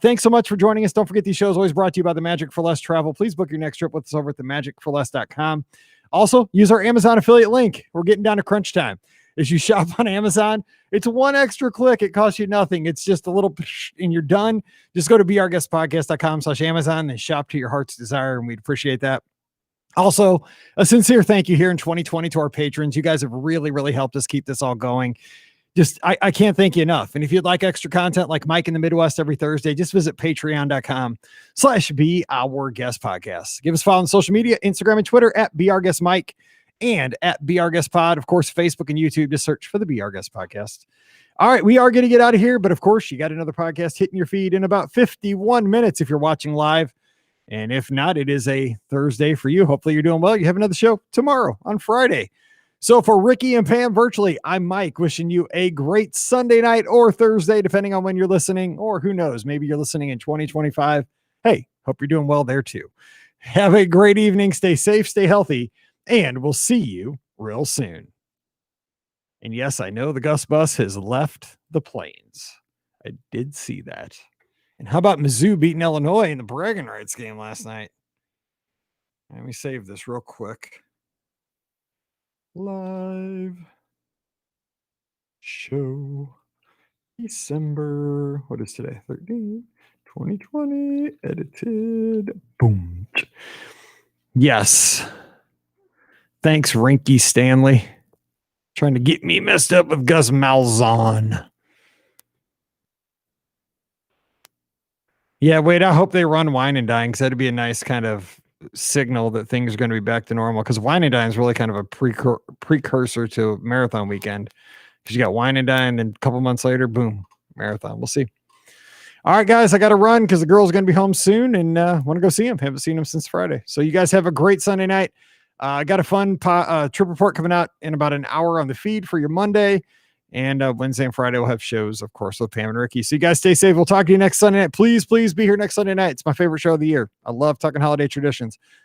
Thanks so much for joining us. Don't forget, these shows always brought to you by the Magic for Less Travel. Please book your next trip with us over at themagicforless.com. Also, use our Amazon affiliate link. We're getting down to crunch time. As you shop on Amazon, it's one extra click. It costs you nothing. It's just a little and you're done. Just go to beourguestpodcast.com/Amazon and shop to your heart's desire, and we'd appreciate that. Also, a sincere thank you here in 2020 to our patrons. You guys have really, really helped us keep this all going. Just, I can't thank you enough. And if you'd like extra content like Mike in the Midwest every Thursday, just visit patreon.com/beourguestpodcast. Give us a follow on social media, Instagram and Twitter at beourguestmike and at beourguestpod. Of course, Facebook and YouTube, just search for the Be Our Guest Podcast. All right, we are going to get out of here, but of course, you got another podcast hitting your feed in about 51 minutes if you're watching live. And if not, it is a Thursday for you. Hopefully you're doing well. You have another show tomorrow on Friday. So for Ricky and Pam virtually, I'm Mike, wishing you a great Sunday night or Thursday, depending on when you're listening, or who knows, maybe you're listening in 2025. Hey, hope you're doing well there too. Have a great evening. Stay safe, stay healthy, and we'll see you real soon. And yes, I know the Gus Bus has left the plains. I did see that. And how about Mizzou beating Illinois in the bragging rights game last night? Let me save this real quick. Live show December, what is today? 13, 2020, edited. Boom. Yes. Thanks, Rinky Stanley. Trying to get me messed up with Gus Malzahn. Yeah, wait, I hope they run Wine and Dine because that'd be a nice kind of signal that things are going to be back to normal, because Wine and Dine is really kind of a precursor to marathon weekend, because you got Wine and Dine and a couple months later, boom, marathon. We'll see. All right, guys, I got to run because the girl's going to be home soon and want to go see him. Haven't seen him since Friday. So you guys have a great Sunday night. I got a fun trip report coming out in about an hour on the feed for your Monday. And Wednesday and Friday we'll have shows, of course, with Pam and Ricky. So you guys stay safe. We'll talk to you next Sunday night. Please be here next Sunday night. It's my favorite show of the year. I love talking holiday traditions.